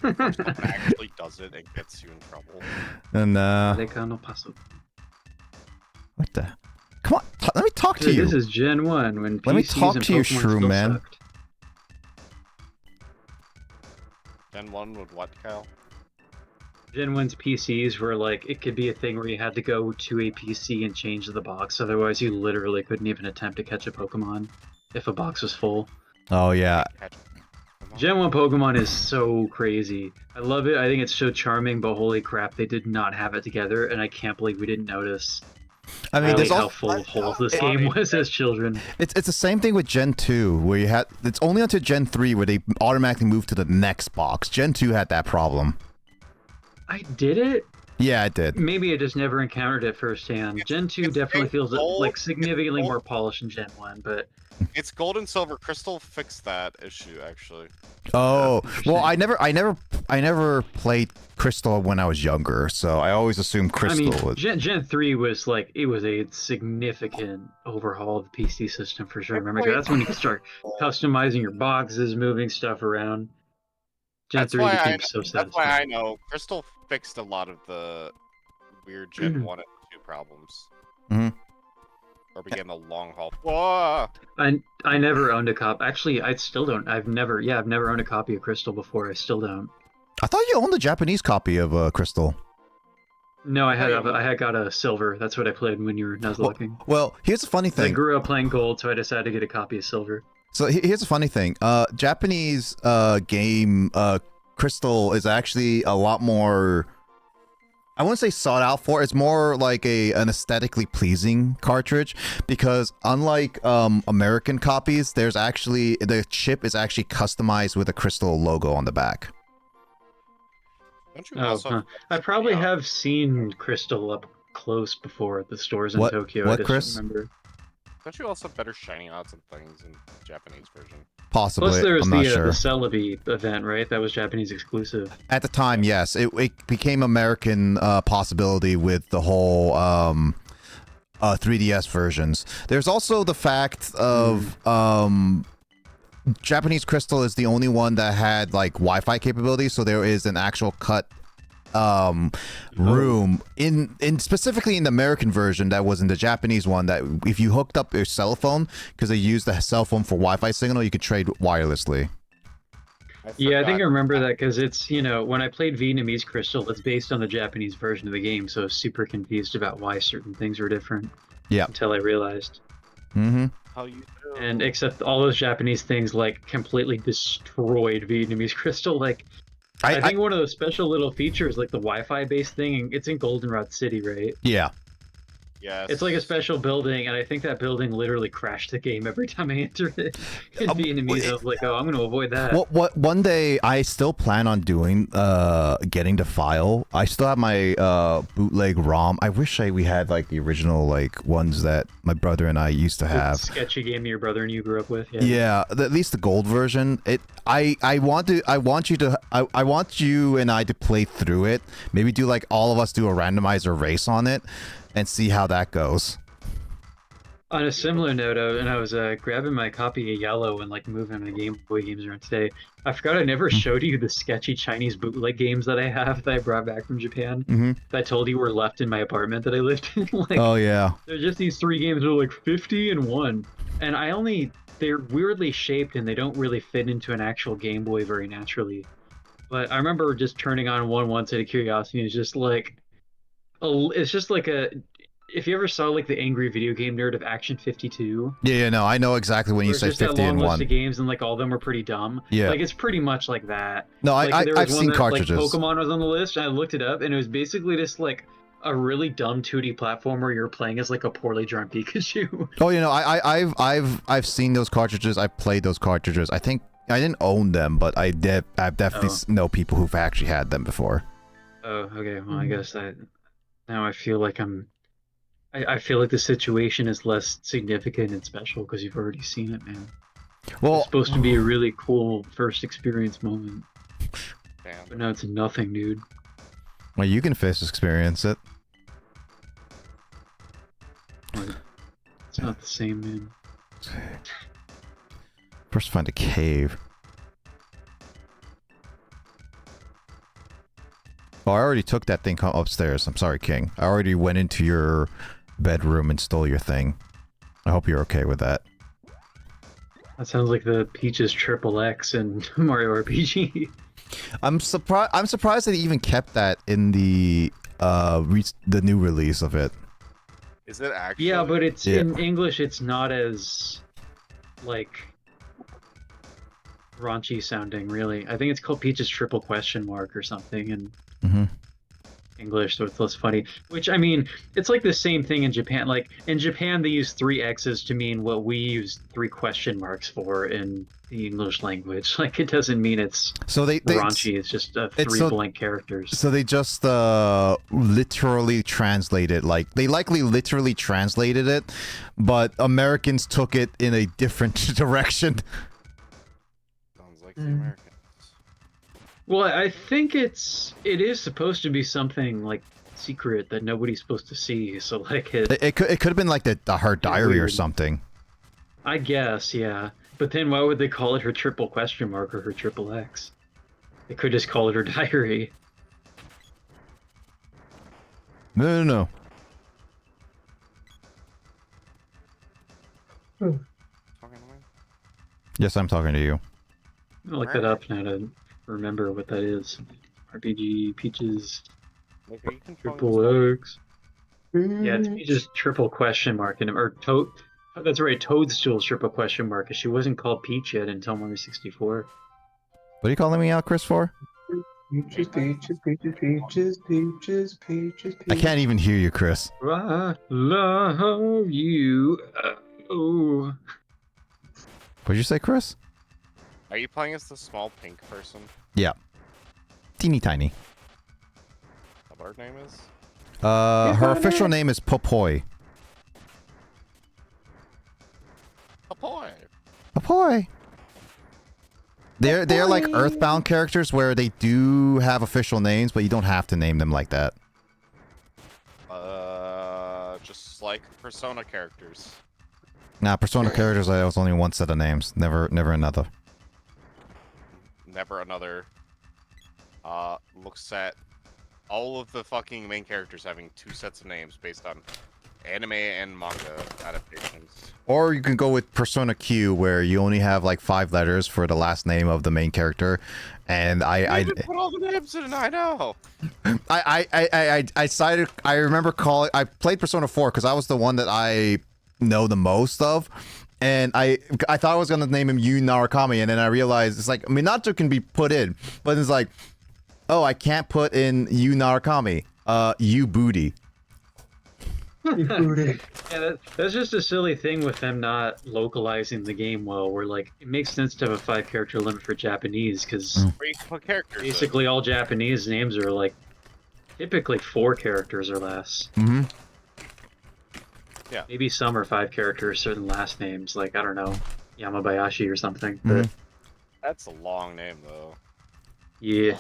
Someone actually does it and gets you in trouble. And what the? Come on, let me talk to you. This is Gen 1 when Let me PCs talk and to you, Pokemon shrew still man. sucked. Gen 1 with what, Kyle? Gen 1's PCs were like, it could be a thing where you had to go to a PC and change the box, otherwise you literally couldn't even attempt to catch a Pokemon if a box was full. Oh yeah. Gen 1 Pokemon is so crazy. I love it, I think it's so charming, but holy crap, they did not have it together, and I can't believe we didn't notice. I mean, really there's how also full of holes this game was as children. it's the same thing with Gen 2, where you had it's only until Gen 3 where they automatically move to the next box. Gen 2 had that problem. I did it? Yeah, it did. Maybe I just never encountered it firsthand. Gen 2 definitely feels like significantly more polished than Gen 1, but... It's Gold and Silver. Crystal fixed that issue, actually. Oh, well, I never played Crystal when I was younger, so I always assumed Crystal was... Gen 3 was like, it was a significant overhaul of the PC system for sure. Remember, that's when you could start customizing your boxes, moving stuff around. Gen 3 became so satisfying. That's why I know Crystal fixed a lot of the weird Gen 1 and 2 problems. Mm-hmm. Or began the long haul. Whoa! I never owned a copy. Actually, I still don't. I've never owned a copy of Crystal before. I still don't. I thought you owned the Japanese copy of Crystal. No, I had got a Silver. That's what I played when you were Nuzlocking. Well, here's a funny thing. I grew up playing Gold, so I decided to get a copy of Silver. So here's a funny thing. Japanese game Crystal is actually a lot more, I wouldn't say sought out for. It's more like an aesthetically pleasing cartridge, because unlike American copies, there's actually the chip is actually customized with a Crystal logo on the back. Don't you also I probably have seen Crystal up close before at the stores in Tokyo. What, I just Chris? don't remember. Don't you also have better shiny odds and things in the Japanese version? Possibly. Plus, there was I'm not sure. the Celebi event, right? That was Japanese exclusive. At the time, yes, it became American possibility with the whole 3DS versions. There's also the fact of Japanese Crystal is the only one that had like Wi-Fi capability, so there is an actual cut room in specifically in the American version that was in the Japanese one, that if you hooked up your cell phone, because they used the cell phone for Wi-Fi signal, you could trade wirelessly. Yeah, I think I remember that, because it's, you know, when I played Vietnamese Crystal, it's based on the Japanese version of the game, so I was super confused about why certain things were different. Yeah. Until I realized. Mm-hmm. How you do? And except all those Japanese things, like, completely destroyed Vietnamese Crystal. Like, I think one of those special little features, like the Wi-Fi based thing, it's in Goldenrod City, right? Yeah. Yes. It's like a special building, and I think that building literally crashed the game every time I entered it. In Vietnamese, I was like, oh, I'm going to avoid that. What one day I still plan on doing, getting the file. I still have my bootleg ROM. I wish we had like the original like ones that my brother and I used to have. The sketchy game your brother and you grew up with. Yeah, at least the gold version. I want you and I to play through it. Maybe do like all of us do a randomizer race on it, and see how that goes. On a similar note, I was grabbing my copy of Yellow and like moving my Game Boy games around today. I forgot I never showed you the sketchy Chinese bootleg games that I have that I brought back from Japan. Mm-hmm. That I told you were left in my apartment that I lived in. Like, oh yeah. They're just these 3 games that are like 50 and 1, and they're weirdly shaped and they don't really fit into an actual Game Boy very naturally. But I remember just turning on one once out of curiosity, and it's just like if you ever saw like the angry video game nerd of Action 52, Yeah, no, I know exactly when you where it's say just that 50 long and list 1. of games and like all of them were pretty dumb. Yeah. Like it's pretty much like that. No, Like, there was I've one seen that, cartridges. Like Pokemon was on the list, and I looked it up, and it was basically just like a really dumb 2D platformer you're playing as like a poorly drawn Pikachu. Oh, you know, I've seen those cartridges. I played those cartridges. I think I didn't own them, but I've definitely know people who've actually had them before. Oh, okay. Well, I guess now I feel like I feel like the situation is less significant and special because you've already seen it, man. Well, It's supposed to be a really cool first experience moment. Damn. But now it's nothing, dude. well, you can first experience it. Like, it's not the same, man. First, find a cave. Oh, I already took that thing upstairs. I'm sorry, King. I already went into your bedroom and stole your thing. I hope you're okay with that. That sounds like the Peach's Triple X in Mario RPG. I'm surprised that they even kept that in the new release of it. Is it actually? Yeah, but it's Yeah. in English. It's not as like raunchy sounding, really. I think it's called Peach's Triple Question Mark or something in English, so it's less funny. Which, I mean, it's like the same thing in Japan. Like in Japan, they use 3 X's to mean what we use 3 question marks for in the English language. Like it doesn't mean it's raunchy. It's just 3 blank characters. So they just literally translated, like they likely literally translated it, but Americans took it in a different direction. Sounds like the Americans. Well, I think it is supposed to be something like secret that nobody's supposed to see. So like It could have been like her diary or something. I guess, yeah. But then why would they call it her triple question mark or her triple X? They could just call it her diary. No. Talking to me? Yes, I'm talking to you. I'll look that up now to remember what that is. RPG Peaches Like, are you controlling this Triple one? X. Yeah, it's Peaches triple question mark or Toad. That's right, Toadstool's triple question mark. She wasn't called Peach yet until Mario 64. What are you calling me out, Chris, for? Peaches, peaches, peaches, peaches, peaches, peaches. I can't even hear you, Chris. I love you. Oh. What'd you say, Chris? Are you playing as the small pink person? Yeah. Teeny tiny. What her name is? Her official name is Popoy. Apoy! Apoy! They're like Earthbound characters where they do have official names, but you don't have to name them like that. Just like Persona characters. Nah, Persona characters, there was only one set of names. Never another. Never another. Looks at all of the fucking main characters having 2 sets of names based on anime and manga adaptations. Or you can go with Persona Q, where you only have like 5 letters for the last name of the main character. And I put all the names in. I know. I remember calling. I played Persona 4 because I was the one that I know the most of, and I thought I was gonna name him Yu Narakami, and then I realized it's like Minato can be put in, but it's like, oh, I can't put in Yu Narakami. You booty. Yeah, that's just a silly thing with them not localizing the game well. Where like it makes sense to have a 5-character limit for Japanese because Where you can put characters. basically all Japanese names are like typically 4 characters or less. Mm-hmm. Yeah. Maybe some are 5 characters, certain last names, like I don't know, Yamabayashi or something. But That's a long name though. yeah.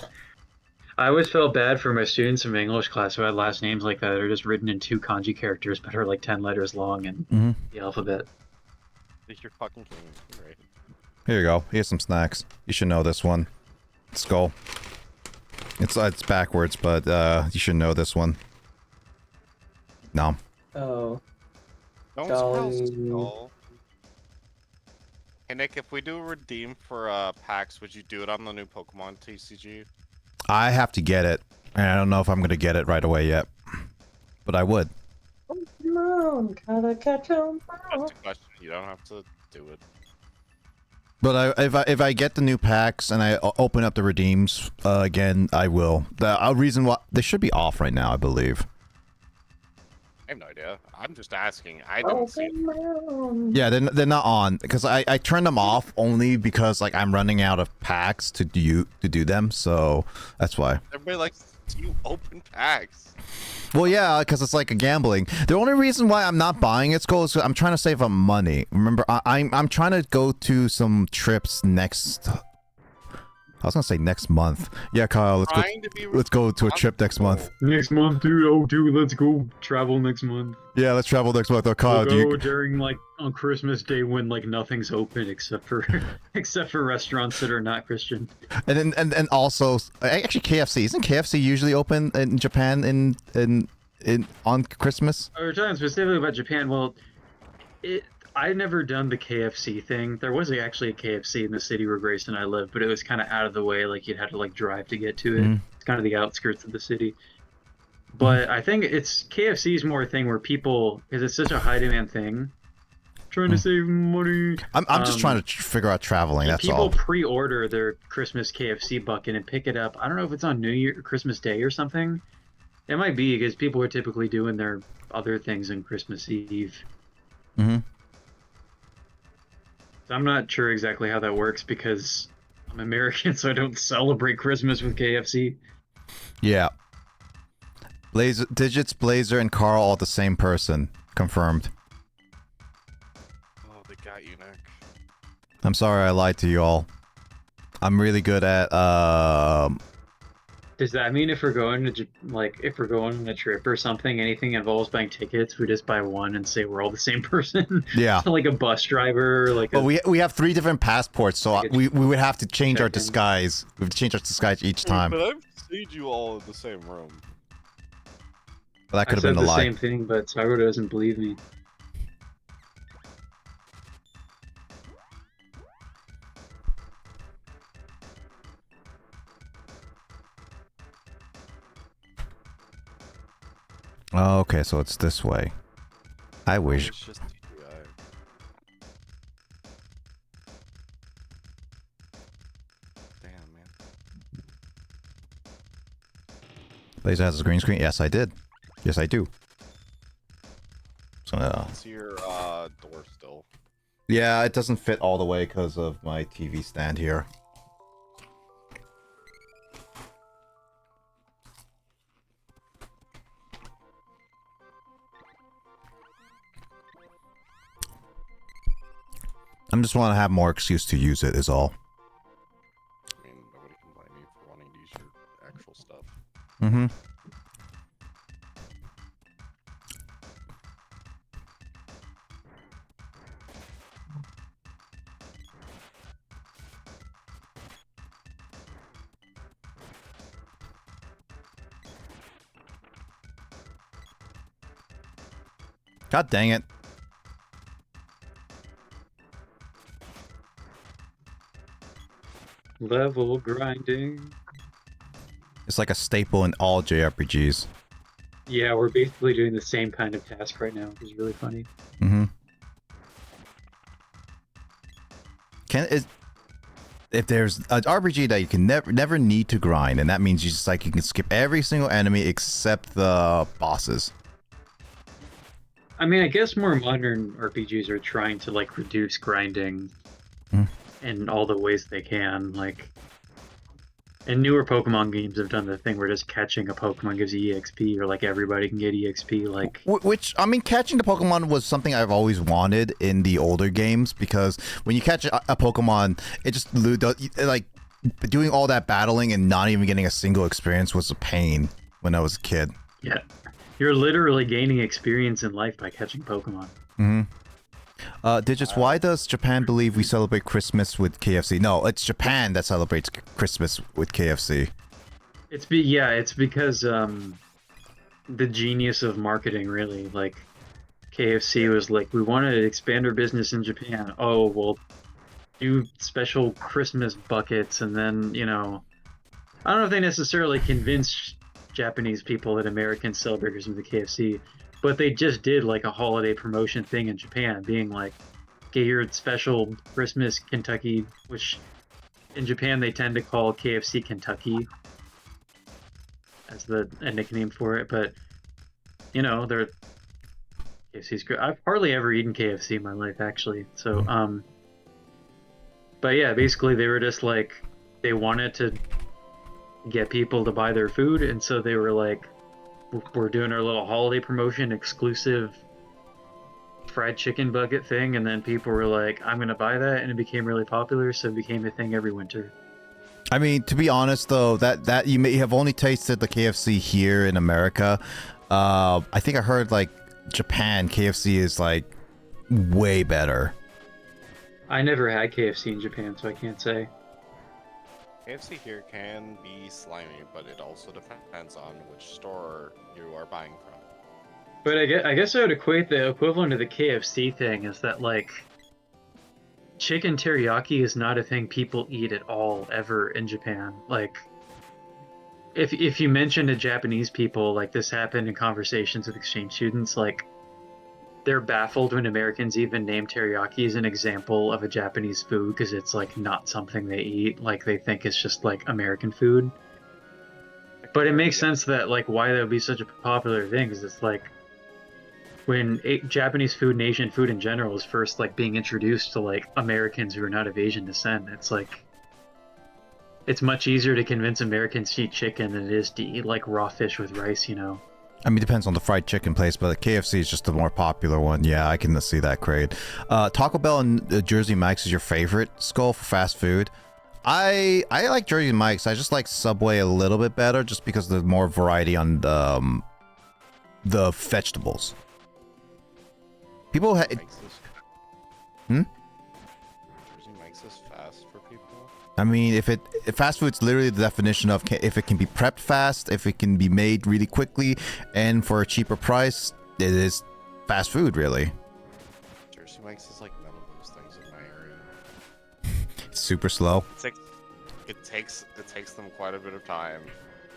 I always felt bad for my students in my English class who had last names like that. They're just written in 2 kanji characters, but are like 10 letters long in the alphabet. You're fucking kidding me, right? Here you go. Here's some snacks. You should know this one. Skull. It's backwards, but you should know this one. No. Oh. Don't Dolly. spell. Hey Nick, if we do redeem for packs, would you do it on the new Pokemon TCG? I have to get it, and I don't know if I'm gonna get it right away yet, but I would. down. Gotta catch 'em all. Just a question. You don't have to do it. But if I get the new packs and I open up the redeems again, I will. The reason why they should be off right now, I believe. I have no idea. I'm just asking. I didn't see it. Yeah, they're not on because I turned them off only because like I'm running out of packs to do them, so that's why. Everybody likes to open packs. Well, yeah, because it's like a gambling. The only reason why I'm not buying it, Skull, is I'm trying to save up money. Remember, I'm trying to go to some trips next. I was gonna say next month. Yeah, Kyle, let's go to a trip next month. Next month, dude. Oh, dude, let's go travel next month. Yeah, let's travel next month. Oh, Kyle, we'll go during like on Christmas Day when like nothing's open except for restaurants that are not Christian. And then also actually KFC, isn't KFC usually open in Japan in on Christmas? We're talking specifically about Japan. Well, I've never done the KFC thing. There was actually a KFC in the city where Grace and I lived, but it was kind of out of the way. Like you'd have to like drive to get to it. It's kind of the outskirts of the city. But I think KFC is more a thing where people, because it's such a high demand thing, trying to save money. I'm just trying to figure out traveling. That's all. People pre-order their Christmas KFC bucket and pick it up. I don't know if it's on New Year, Christmas Day or something. It might be because people are typically doing their other things on Christmas Eve. Mm-hmm. So I'm not sure exactly how that works because I'm American, so I don't celebrate Christmas with KFC. Yeah. Digits, Blazer, and Carl all the same person. Confirmed. Oh, they got you, Nick. I'm sorry I lied to you all. I'm really good at Does that mean if we're going to if we're going on a trip or something, anything involves buying tickets, we just buy one and say we're all the same person? Yeah. Like a bus driver, like. Well, we have 3 different passports, so we would have to change our disguise. We have to change our disguise each time. But I've seen you all in the same room. Well, that could have been a lie. I said the same thing, but Sago doesn't believe me. Oh, okay, so it's this way. I wish. It's just TGI. Damn, man. Blazer has a green screen? Yes, I did. Yes, I do. So, It's your door still. yeah, it doesn't fit all the way because of my TV stand here. I just want to have more excuse to use it, is all. I mean, nobody can blame you for wanting to use your actual stuff. Mm-hmm. God dang it. Level grinding. It's like a staple in all JRPGs. Yeah, we're basically doing the same kind of task right now, which is really funny. Mm-hmm. If there's an RPG that you can never need to grind, and that means you can skip every single enemy except the bosses. I mean, I guess more modern RPGs are trying to like reduce grinding in all the ways they can. Like, and newer Pokemon games have done the thing where just catching a Pokemon gives you EXP, or like everybody can get EXP. Like, which I mean, catching the Pokemon was something I've always wanted in the older games, because when you catch a Pokemon, it just like doing all that battling and not even getting a single experience was a pain when I was a kid. Yeah. You're literally gaining experience in life by catching Pokemon. Mm-hmm. Digits, why does Japan believe we celebrate Christmas with KFC? No, it's Japan that celebrates Christmas with KFC. It's because the genius of marketing, really. Like, KFC was like, we want to expand our business in Japan. Oh, we'll do special Christmas buckets, and then, you know, I don't know if they necessarily convinced Japanese people that Americans celebrate Christmas with KFC, But they just did like a holiday promotion thing in Japan, being like, get your special Christmas Kentucky, which in Japan they tend to call KFC Kentucky as a nickname for it. But you know, they're KFC's good. I've hardly ever eaten KFC in my life, actually. So but yeah, basically they were just like, they wanted to get people to buy their food, and so they were like, we're doing our little holiday promotion exclusive fried chicken bucket thing, and then people were like, I'm gonna buy that, and it became really popular, so it became a thing every winter. I mean, to be honest though, that you may have only tasted the KFC here in America. I think I heard like Japan KFC is like way better. I never had KFC in Japan, so I can't say. KFC here can be slimy, but it also depends on which store you are buying from. But I guess I would equate the equivalent of the KFC thing is that, like, chicken teriyaki is not a thing people eat at all, ever, in Japan. Like, if you mention to Japanese people, like, this happened in conversations with exchange students, like, they're baffled when Americans even name teriyaki as an example of a Japanese food, because it's, like, not something they eat. Like, they think it's just, like, American food. But it makes sense that, like, why that would be such a popular thing, because it's, like, when Japanese food and Asian food in general was first, like, being introduced to, like, Americans who are not of Asian descent, it's, like, it's much easier to convince Americans to eat chicken than it is to eat, like, raw fish with rice, you know? I mean, it depends on the fried chicken place, but KFC is just the more popular one. Yeah, I can see that, Craig. Taco Bell and Jersey Mike's is your favorite, Skull, for fast food? I like Jersey Mike's. I just like Subway a little bit better just because there's more variety on the vegetables. People Jersey Mike's is fast for people. I mean, if fast food's literally the definition of if it can be prepped fast, if it can be made really quickly, and for a cheaper price, it is fast food, really. Jersey Mike's is like none of those things in my area. It's super slow. It takes them quite a bit of time.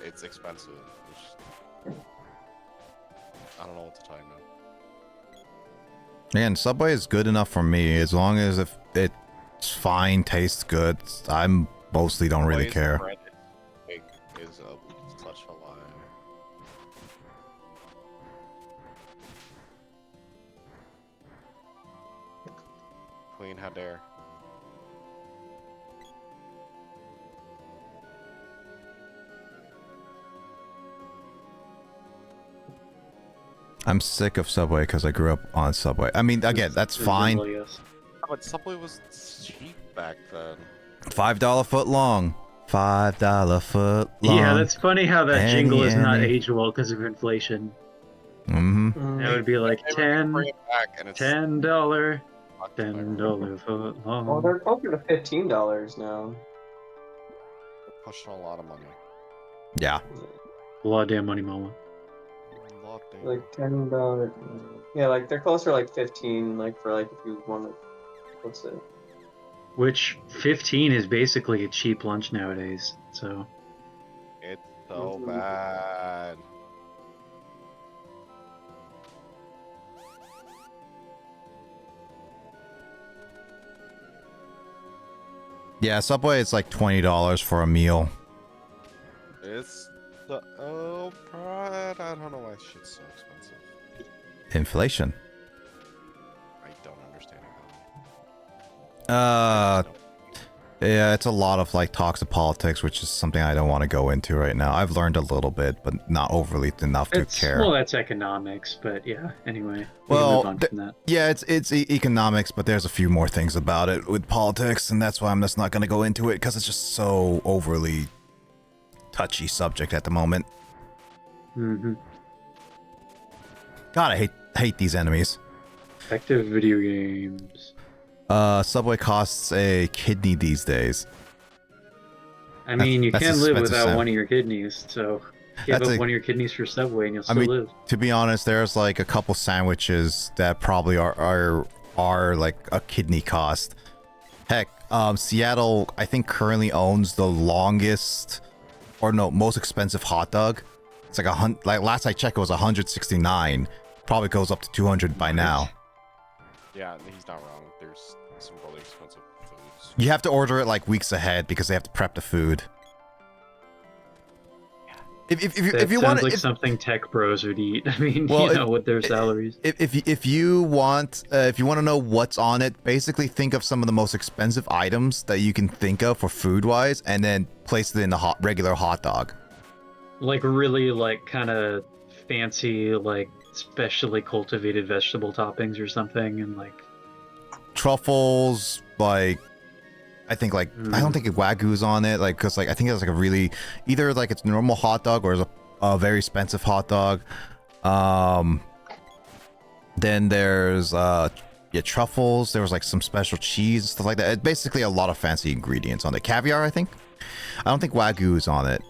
It's expensive. I don't know what to tell you, man. And Subway is good enough for me as long as if it's fine, tastes good. I mostly don't really care. Bread is such a lie. Queen, how dare. I'm sick of Subway because I grew up on Subway. I mean, again, that's fine. But Subway was cheap back then. $5 foot long. $5 foot long. Yeah, that's funny how that jingle is not aged well because of inflation. Mm-hmm. It would be like $10 $10 foot long. Well, they're closer to $15 now. They're pushing a lot of money. Yeah. A lot of damn money, mama. Like $10. Yeah, like they're closer to like 15. Like for like if you want to, what's it? Which 15 is basically a cheap lunch nowadays. So. It's so bad. Yeah, Subway is like $20 for a meal. It's the I don't know why shit's so expensive. Inflation. I don't understand it. Yeah, it's a lot of like talks of politics, which is something I don't want to go into right now. I've learned a little bit, but not overly enough to care. Well, that's economics, but yeah. Anyway, well, can move on from that. Yeah, it's economics, but there's a few more things about it with politics, and that's why I'm just not going to go into it because it's just so overly touchy subject at the moment. Mm-hmm. God, I hate these enemies. Effective video games. Subway costs a kidney these days. I mean, you can't live without one of your kidneys, so give up one of your kidneys for Subway and you'll still live. To be honest, there's like a couple sandwiches that probably are like a kidney cost. Heck, Seattle, I think, currently owns the longest, or no, most expensive hot dog. It's like last I checked, it was $169. probably goes up to 200 by now. Yeah, he's not wrong. There's some really expensive foods. You have to order it like weeks ahead because they have to prep the food. If you want, sounds like something tech bros would eat. I mean, well, with their salaries. If you want to know what's on it, basically think of some of the most expensive items that you can think of for food wise, and then place it in the regular hot dog. Like really, like kind of fancy, like specially cultivated vegetable toppings or something, and like truffles, like. I think like I don't think Wagyu's on it, like because like I think it's like a really either like it's a normal hot dog or it's a very expensive hot dog. Then there's truffles. There was like some special cheese and stuff like that. It's basically a lot of fancy ingredients on it. Caviar, I think. I don't think Wagyu's on it.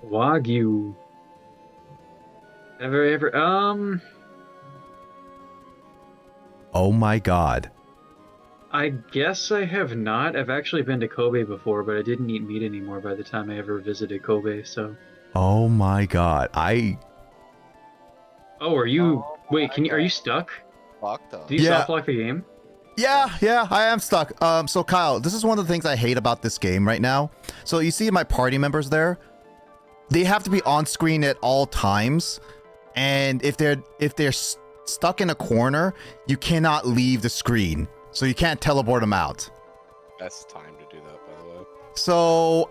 Wagyu. Ever Oh my god. I guess I have not. I've actually been to Kobe before, but I didn't eat meat anymore by the time I ever visited Kobe, so. Oh my god. Oh, are you wait, are you stuck? Locked up. Do you soft lock the game? Yeah, I am stuck. So Kyle, this is one of the things I hate about this game right now. So you see my party members there? They have to be on screen at all times. And if they're stuck in a corner, you cannot leave the screen, so you can't teleport them out. Best time to do that, by the way. So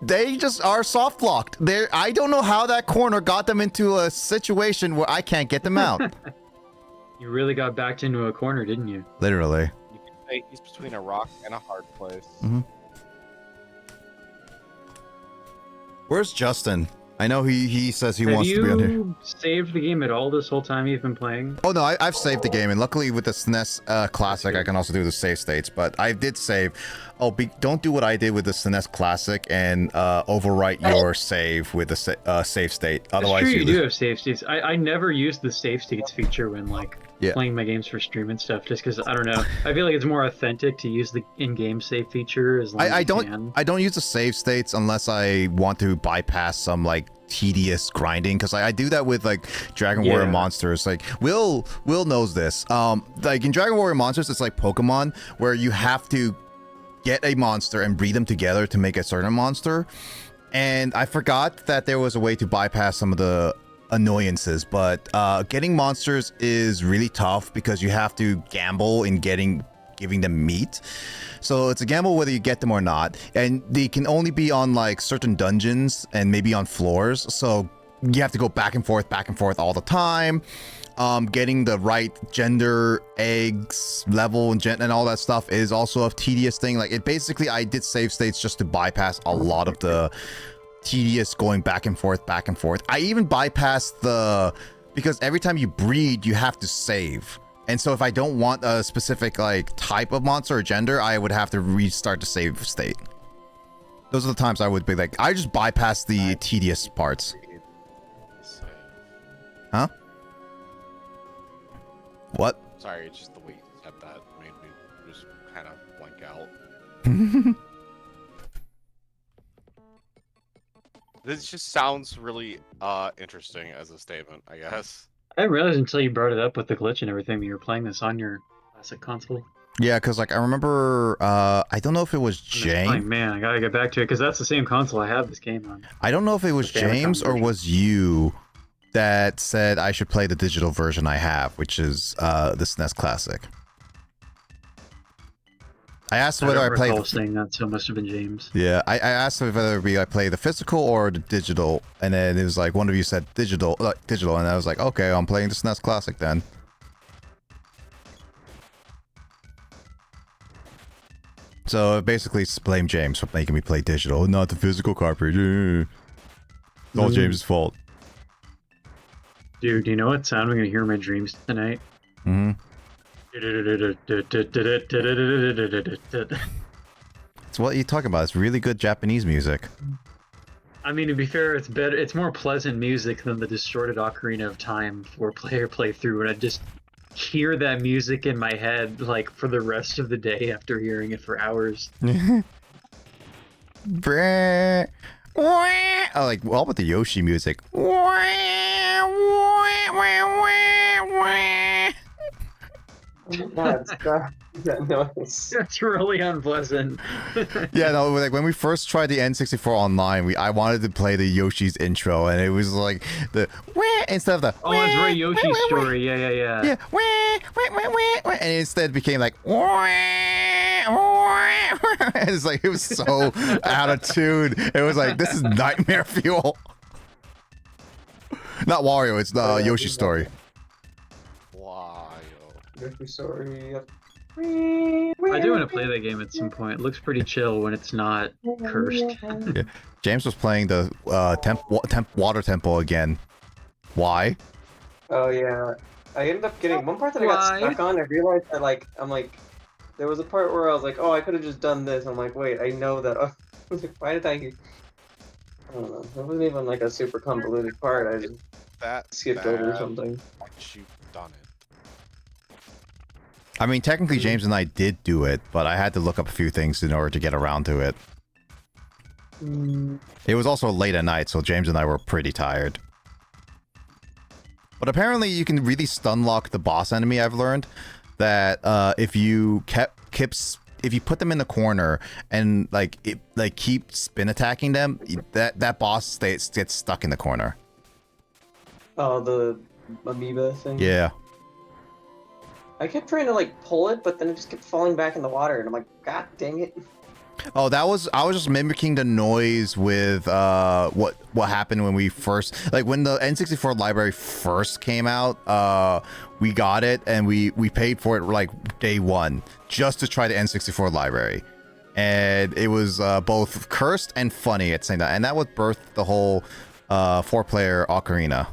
they just are soft locked. I don't know how that corner got them into a situation where I can't get them out. You really got backed into a corner, didn't you? Literally. You can say he's between a rock and a hard place. Mm-hmm. Where's Justin? I know he says he wants to be on here. Have you saved the game at all this whole time you've been playing? Oh no, I've saved the game, and luckily with the SNES Classic, I can also do the save states. But I did save. Oh, don't do what I did with the SNES Classic and overwrite your save with the save state. Otherwise, it's true, you do have save states. I never used the save states feature when like playing my games for stream and stuff, just because I don't know. I feel like it's more authentic to use the in-game save feature as long as you can. I don't use the save states unless I want to bypass some like tedious grinding, because I do that with like Dragon Warrior Monsters. Like Will knows this. Like in Dragon Warrior Monsters, it's like Pokemon where you have to get a monster and breed them together to make a certain monster. And I forgot that there was a way to bypass some of the annoyances, but getting monsters is really tough because you have to gamble in giving them meat. So it's a gamble whether you get them or not, and they can only be on like certain dungeons and maybe on floors, so you have to go back and forth all the time. Getting the right gender, eggs, level, and all that stuff is also a tedious thing. Like it basically, I did save states just to bypass a lot of the tedious going back and forth. I even bypassed because every time you breed, you have to save. And so if I don't want a specific like type of monster or gender, I would have to restart the save state. Those are the times I would be like, I just bypass the tedious parts. Huh? What? Sorry, it's just the way you said that made me just kind of blank out. This just sounds really interesting as a statement, I guess. I didn't realize until you brought it up with the glitch and everything that you were playing this on your classic console. Yeah, because like I remember, I don't know if it was James. Like, man, I gotta get back to it because that's the same console I have this game on. I don't know if it was James or was you that said I should play the digital version I have, which is the SNES Classic. I asked whether I played. Saying that, so it must have been James. Yeah, I asked whether I play the physical or the digital, and then it was like one of you said digital, and I was like, okay, I'm playing the SNES Classic then. So basically, blame James for making me play digital, not the physical cartridge. It's all James' fault. Dude, do you know what sound I'm gonna hear in my dreams tonight? Mm-hmm. It's what you talking about. It's really good Japanese music. I mean, to be fair, it's better. It's more pleasant music than the distorted Ocarina of Time four-player playthrough, and I just hear that music in my head like for the rest of the day after hearing it for hours. Brr. Wah. Oh, like all with the Yoshi music. Wah, wah, wah, wah, wah. That's that noise. That's really unpleasant. Yeah, no, like when we first tried the N64 online, I wanted to play the Yoshi's intro, and it was like the wah instead of the Oh, it's Ray Yoshi's story. Yeah. yeah wah, wah, wah, wah, wah, and it instead became like wah, wah, wah. It's like it was so out of tune. It was like this is nightmare fuel. Not Wario, it's the Yoshi's story. Sorry. I do want to play that game at some point. It looks pretty chill when it's not cursed. Yeah. James was playing the water temple again. Why? Oh yeah, I ended up getting one part that I got stuck on. I realized that there was a part where I was like, oh, I could have just done this. I'm like, wait, I know that. I was like, why did I don't know. It wasn't even like a super convoluted part. I just skipped over something. You've done it. I mean, technically, James and I did do it, but I had to look up a few things in order to get around to it. It was also late at night, so James and I were pretty tired. But apparently, you can really stun lock the boss enemy. I've learned that if you if you put them in the corner and keep spin attacking them, that boss gets stuck in the corner. Oh, the amoeba thing. Yeah. I kept trying to pull it, but then it just kept falling back in the water, and I'm like, God dang it! Oh, I was just mimicking the noise with what happened when we first when the N64 library first came out. We got it and we paid for it day one just to try the N64 library, and it was both cursed and funny at the same time, and that would birth the whole 4-player ocarina.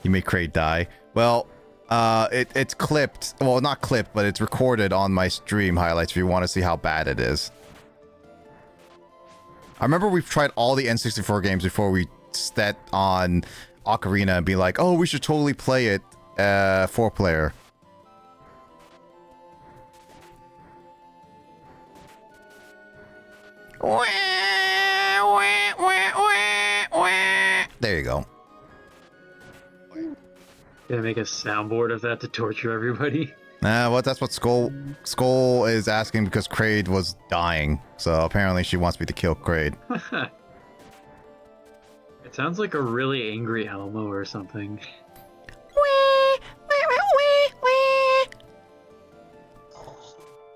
You make Kraid die. Well, it's clipped. Well, not clipped, but it's recorded on my stream highlights if you want to see how bad it is. I remember we've tried all the N64 games before we set on Ocarina and be like, oh, we should totally play it 4-player. There you go. Gonna make a soundboard of that to torture everybody. That's what Skull is asking because Kraid was dying. So apparently she wants me to kill Kraid. It sounds like a really angry Elmo or something.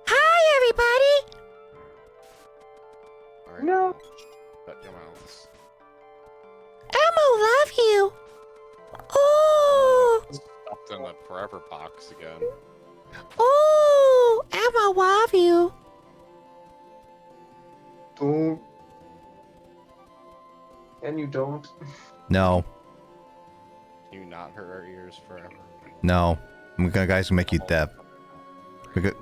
Hi, everybody. Right. No. Shut your mouths. Elmo, love you. Ooh. Stuffed in the forever box again. Ooh, Elmo, love you. Don't. And you don't. No. Can you not hurt our ears forever? No. I'm gonna make you deaf. We're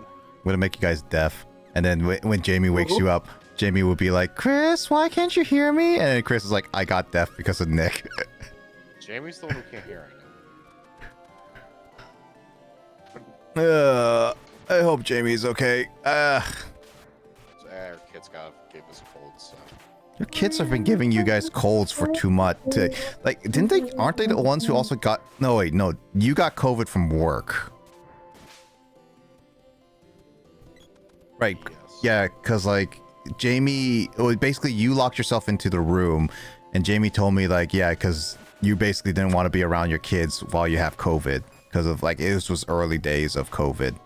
gonna make you guys deaf. And then when Jamie wakes you up, Jamie will be like, Chris, why can't you hear me? And then Chris is like, I got deaf because of Nick. Jamie's the one who can't hear I hope Jamie's okay. Our kids gave us colds, so. Your kids have been giving you guys colds for too much. Aren't they the ones who also got... No, wait, no. You got COVID from work. Right. Yes. Yeah, because, Jamie... basically, you locked yourself into the room, and Jamie told me, because you basically didn't want to be around your kids while you have COVID. Because of, it was early days of COVID.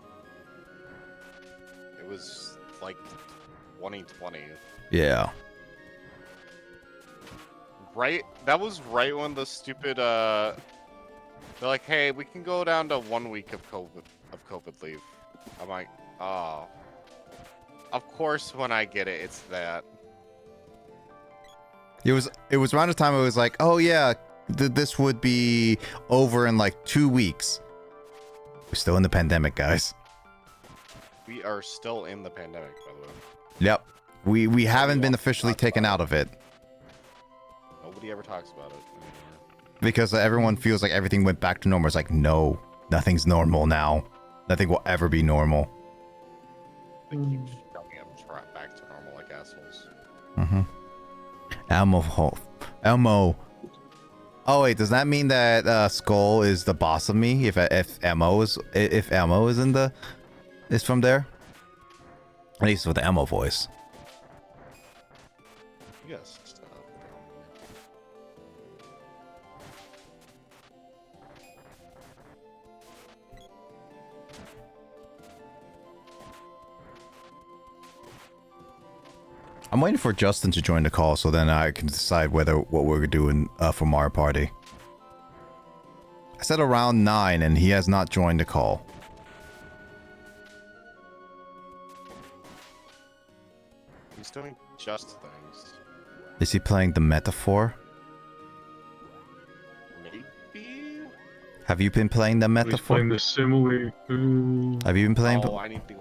It was, 2020. Yeah. Right? That was right when the stupid, they're like, hey, we can go down to 1 week of COVID leave. I'm like, oh. Of course, when I get it, it's that. It was around the time it was like, oh yeah, this would be over in 2 weeks. We're still in the pandemic, guys. We are still in the pandemic, by the way. Yep. We haven't been officially taken out of it. Nobody ever talks about it anymore. Because everyone feels like everything went back to normal. It's like, no, nothing's normal now. Nothing will ever be normal. They keep shoving it Mm-hmm. Elmo. Oh wait, does that mean that Skull is the boss of me? If Elmo is from there? At least with the Elmo voice. Yes. I'm waiting for Justin to join the call so then I can decide what we're doing for Mario Party. I said around 9 and he has not joined the call. He's doing just things. Is he playing the Metaphor? Maybe? Have you been playing the He's Metaphor? playing the simile. Have you been playing? Oh, I need to.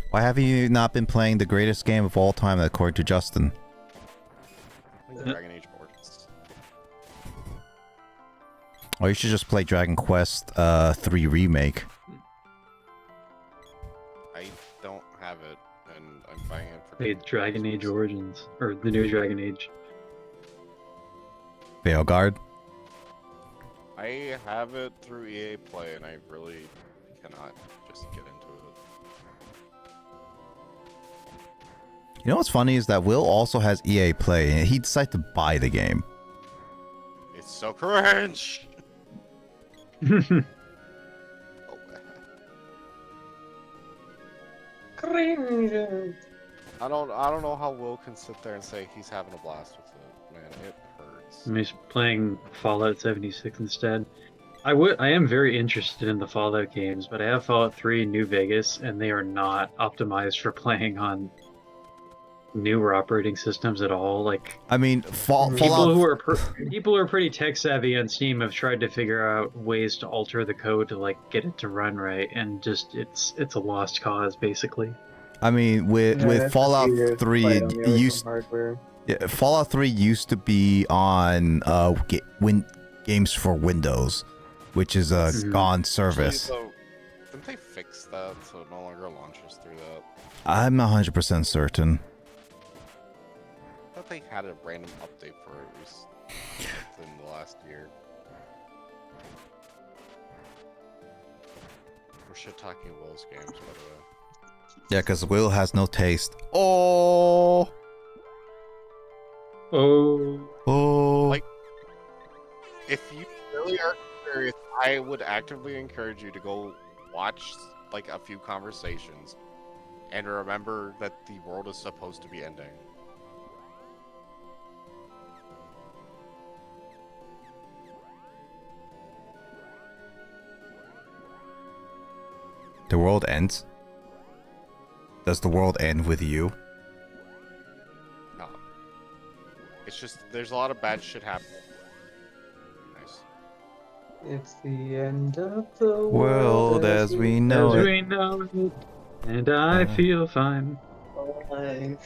Why have you not been playing the greatest game of all time according to Justin? Dragon Age Origins. Or you should just play Dragon Quest 3 Remake. I don't have it, and I'm buying it for. Hey, Dragon Age Origins, or the new Dragon Age. Veilguard? I have it through EA Play, and I really cannot just get into it. You know what's funny is that Will also has EA Play and he decided to buy the game. It's so cringe. Cringe. I don't know how Will can sit there and say he's having a blast with it. Man, it hurts. I'm just playing Fallout 76 instead. I am very interested in the Fallout games, but I have Fallout 3 New Vegas, and they are not optimized for playing on newer operating systems at all. Like, I mean, people Fallout... who are people who are pretty tech savvy on Steam have tried to figure out ways to alter the code to like get it to run right, and just it's a lost cause basically. I mean, with Fallout 3, Fallout 3 used to be on games for Windows, which is a gone service. Actually, so, didn't they fix that so it no longer launches through that? I'm not 100% certain. I thought they had a random update for it within the last year. We're shit talking Will's games, by the way. Yeah, because Will has no taste. Oh! Like, if you really are curious, I would actively encourage you to go watch like a few conversations and remember that the world is supposed to be ending. The world ends? Does the world end with you? No. It's just, there's a lot of bad shit happening. Nice. It's the end of the World as we know it. we know it, and I feel fine. And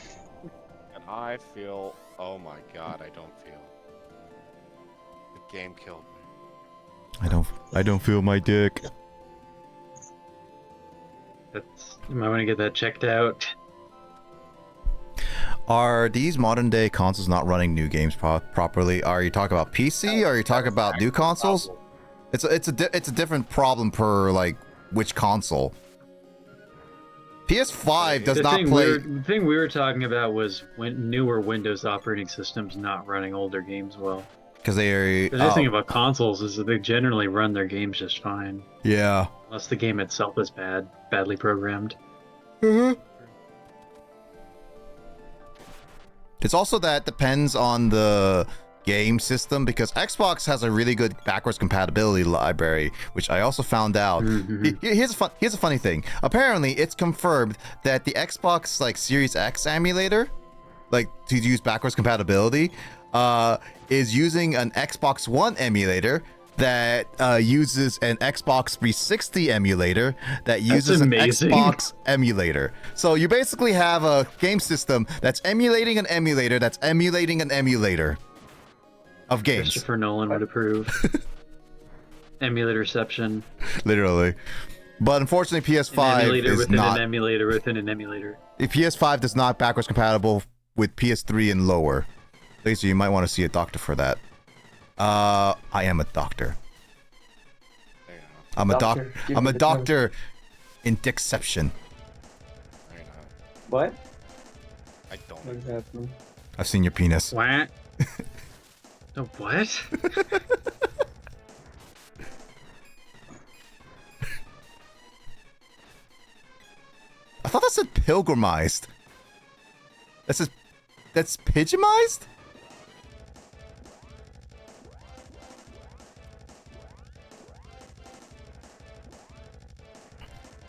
I feel, oh my god, I don't feel. The game killed me. I don't feel my dick. You might want to get that checked out. Are these modern day consoles not running new games properly? Are you talking about PC? Or are you talking about new consoles? It's a different problem per like which console. PS5 does not play. The thing we were talking about was when newer Windows operating systems not running older games well. Because they are. The nice thing about consoles is that they generally run their games just fine. Yeah. Unless the game itself is badly programmed. It's also that depends on the game system because Xbox has a really good backwards compatibility library, which I also found out. Here's a funny thing. Apparently, it's confirmed that the Xbox like Series X emulator, like to use backwards compatibility, is using an Xbox One emulator that uses an Xbox 360 emulator that uses an Xbox emulator. So you basically have a game system that's emulating an emulator that's emulating an emulator of games. Christopher Nolan would approve. Emulatorception. Literally. But unfortunately, An PS5 emulator is within not. an emulator within an emulator. PS5 does not backwards compatible with PS3 and lower. Lisa, you might want to see a doctor for that. I am a doctor. There you go. I'm a Doctor, give I'm me a the doctor in Dixception. There you go. What? I don't. What is happening? I've seen your penis. What? The what? I thought that said pilgrimized. That's pigeonized?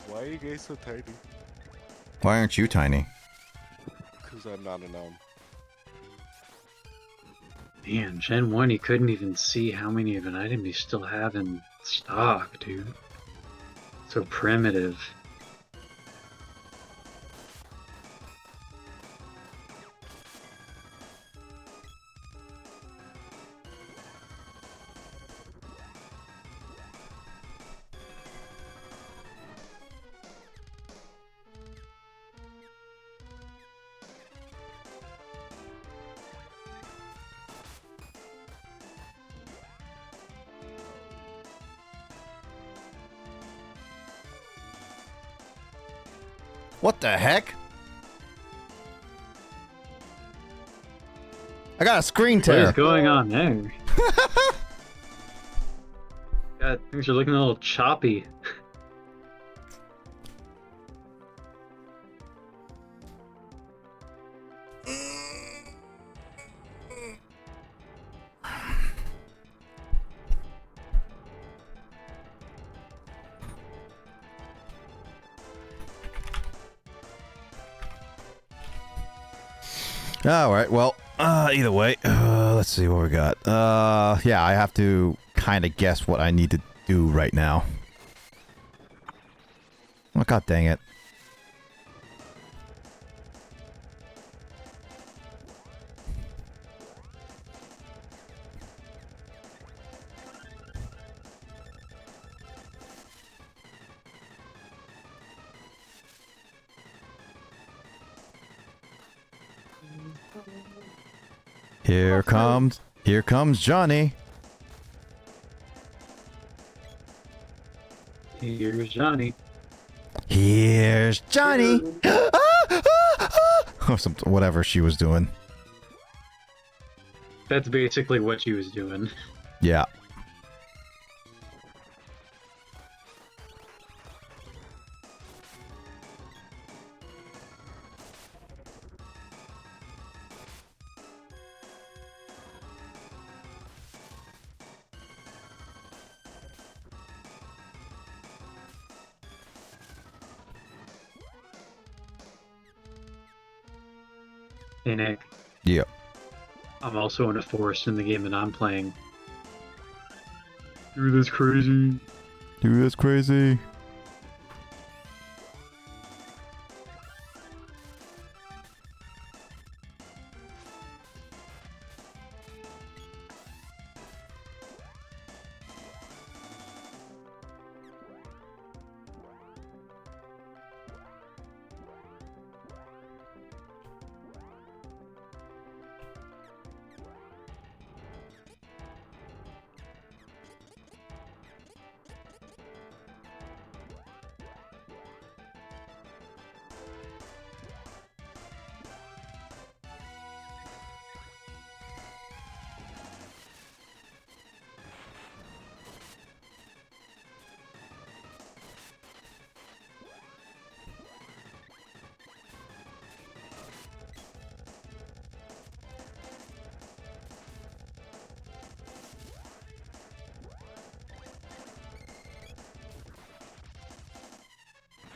Why are you guys so tiny? Why aren't you tiny? Because I'm not a gnome. Man, Gen 1, you couldn't even see how many of an item you still have in stock, dude. So primitive. What the heck? I got a screen What is tear. going on there? God, things are looking a little choppy. All right. Well, either way, let's see what we got. Yeah, I have to kind of guess what I need to do right now. Oh, God dang it. Here comes Johnny. Here's Johnny. Here's Johnny. Or something, whatever she was doing. That's basically what she was doing. Yeah. Hey, Nick. Yeah. I'm also in a forest in the game that I'm playing. Dude, that's crazy. Dude, that's crazy.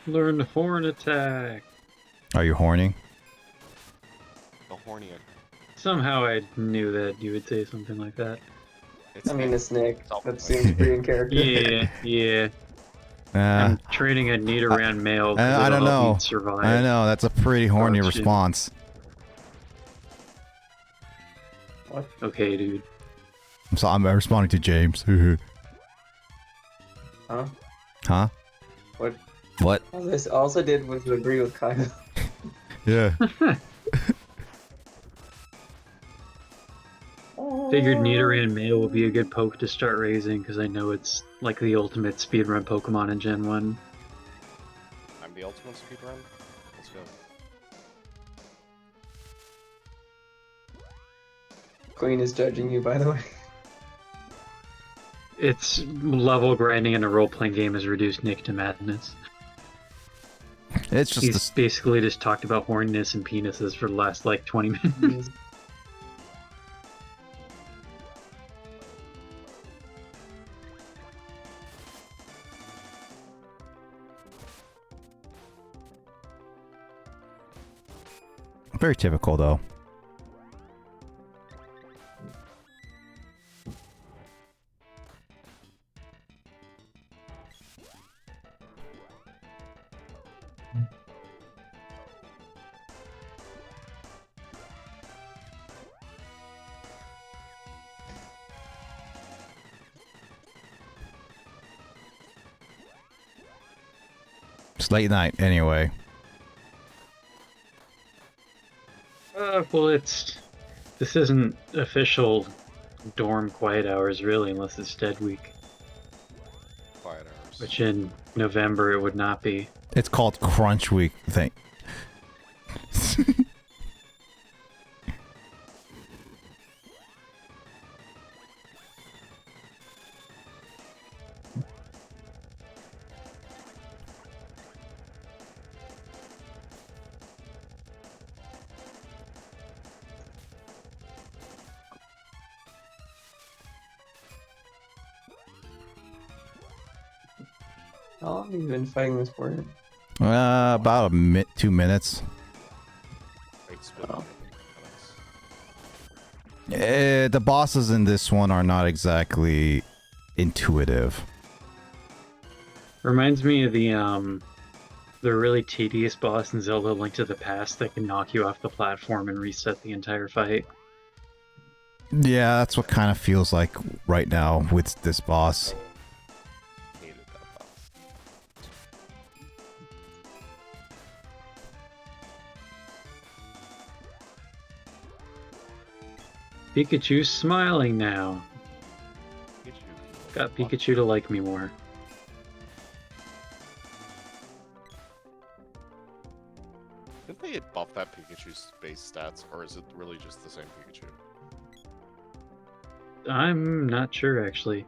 Learn horn attack. Are you horny? The hornier. Somehow I knew that you would say something like that. It's I mean, it's Nick. all That seems pretty in character. Yeah, yeah. I'm trading a Nidoran male. I don't know. Survive. I know, that's a pretty horny Gotcha. response. What? Okay, dude. I'm responding to James. Huh? Huh? What? All this also did was agree with Kyle. Yeah. Figured Nidoran male will be a good poke to start raising because I know it's like the ultimate speedrun Pokemon in Gen 1. I'm the ultimate speedrun. Let's go. Queen is judging you, by the way. It's level grinding in a role-playing game has reduced Nick to madness. It's just He's basically just talked about horniness and penises for the last like 20 minutes. very typical, though. It's late night, anyway. Well, this isn't official dorm quiet hours, really, unless it's dead week. Quiet hours. Which in November it would not be. It's called Crunch Week, I think. How long have you been fighting this for? About 2 minutes. Oh. The bosses in this one are not exactly intuitive. Reminds me of the really tedious boss in Zelda Link to the Past that can knock you off the platform and reset the entire fight. Yeah, that's what kind of feels like right now with this boss. Hated that boss. Pikachu's smiling now. Pikachu. Got Pikachu to like me more. Didn't they buff that Pikachu's base stats, or is it really just the same Pikachu? I'm not sure, actually.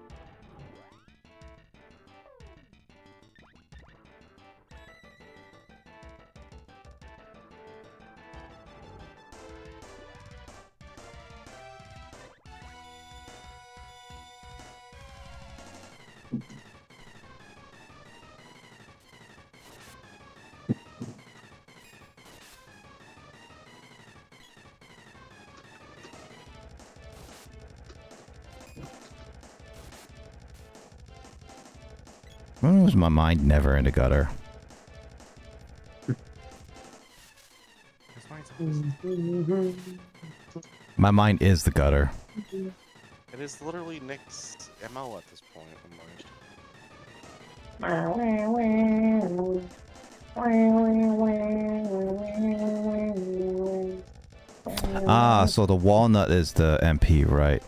When was my mind never in the gutter? My mind is the gutter. It is literally Nick's ML at this point. Ah, so the walnut is the MP, right?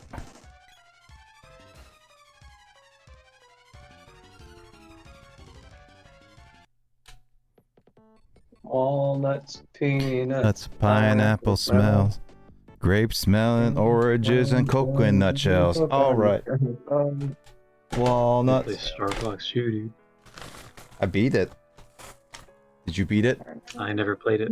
Walnuts, peanuts, That's pineapple smells, grape smelling, oranges, and coconut shells. All right. Play Walnuts. Star Fox 2, dude. I beat it. Did you beat it? I never played it.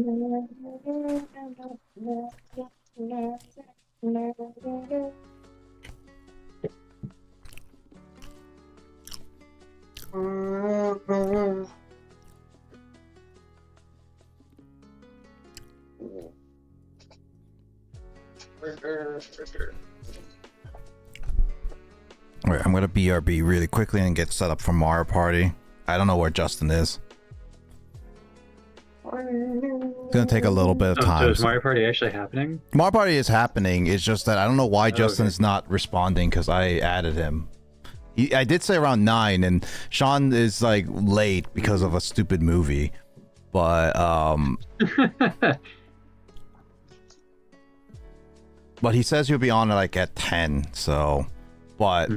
Alright, I'm gonna BRB really quickly and get set up for Mario Party. I don't know where Justin is. It's gonna take a little bit of Oh, time. so is Mario Party actually happening? Mario Party is happening. It's just that I don't know why Okay. Justin's not responding because I added him. I did say around 9, and Sean is like late because of a stupid movie. But but he says he'll be on like at 10. So, but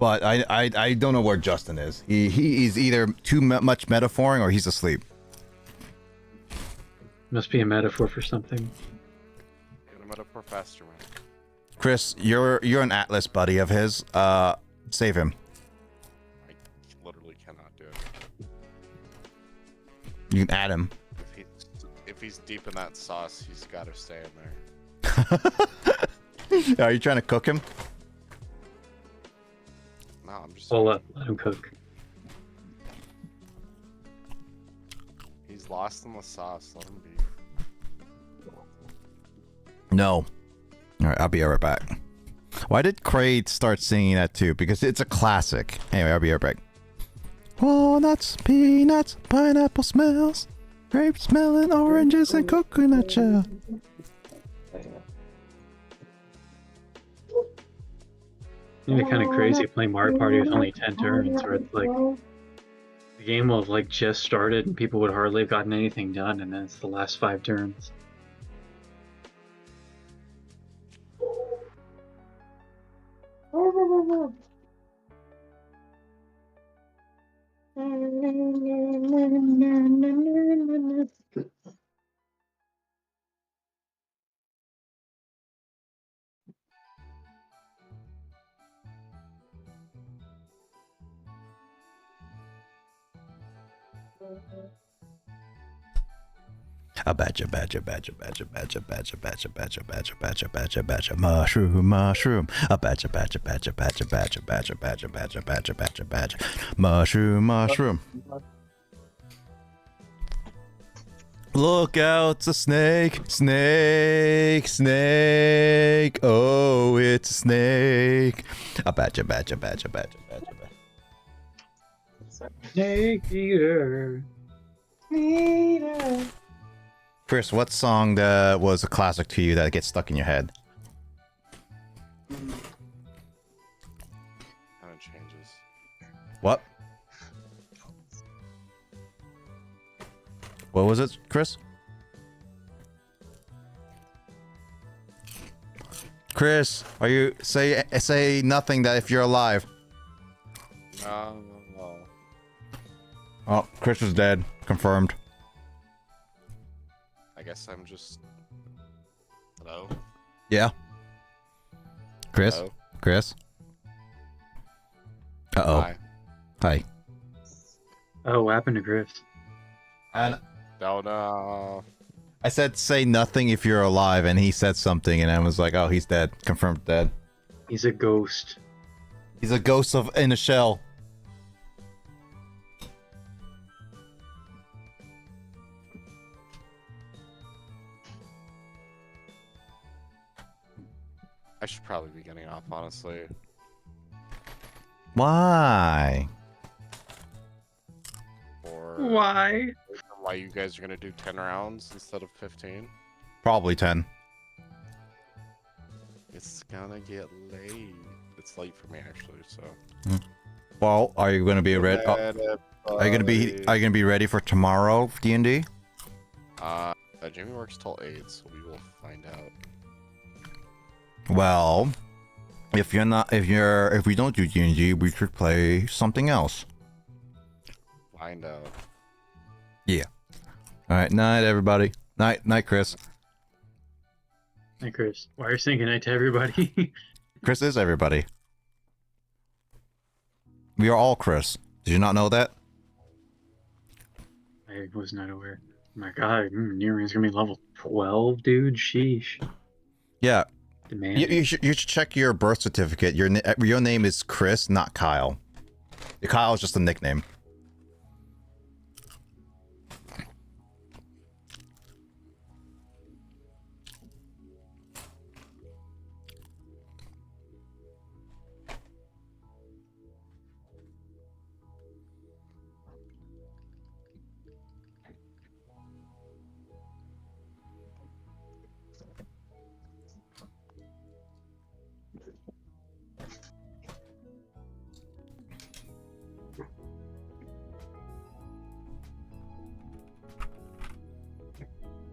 I don't know where Justin is. He's either too much metaphoring or he's asleep. Must be a metaphor for something. Get a metaphor faster, man. Chris, you're an Atlas buddy of his. Save him. I literally cannot do it. You can add him. If he's deep in that sauce, he's got to stay in there. Are you trying to cook him? No, I'm just. Well, let him cook. He's lost in the sauce. Let him be. No. All right, I'll be right back. Why did Kraid start singing that too? Because it's a classic. Anyway, I'll be right back. Walnuts, peanuts, pineapple smells, grape smelling, oranges, and coconut shell. It'd be kind of crazy playing Mario Party with only 10 turns, where it's like the game will have like just started and people would hardly have gotten anything done, and then it's the last 5 turns. A badger, mushroom. A badger, mushroom. Look out, it's a snake. Oh, it's a snake. A badger. Snake eater. Chris, what song that was a classic to you that gets stuck in your head? Kind of changes. What? What was it, Chris? Chris, are you say nothing that if you're alive? No. Oh, Chris is dead. Confirmed. I guess I'm just. Hello. Yeah. Chris. Hello? Chris. Uh-oh. Hi. Hi. Oh, what happened to Griff? And Don't know. I said say nothing if you're alive, and he said something, and I was like, oh, he's dead. Confirmed dead. He's a ghost. He's a ghost in a shell. I should probably be getting off, honestly. Why? Or Why? why you guys are gonna do 10 rounds instead of 15? Probably 10. It's gonna get late. It's late for me actually, so. Well, are you going to be ready? Are you going to be ready for tomorrow D&D? Jimmy works till 8, so we will find out. Well, if we don't do D&D, we should play something else. Find out. Yeah. All right, night everybody. Night, Chris. Hey, Chris. Why are you saying goodnight to everybody? Chris is everybody. We are all Chris. Did you not know that? I was not aware. Oh my god, Nearing's gonna be level 12, dude. Sheesh. Yeah. Demand. You should check your birth certificate. Your name is Chris, not Kyle. Kyle is just a nickname.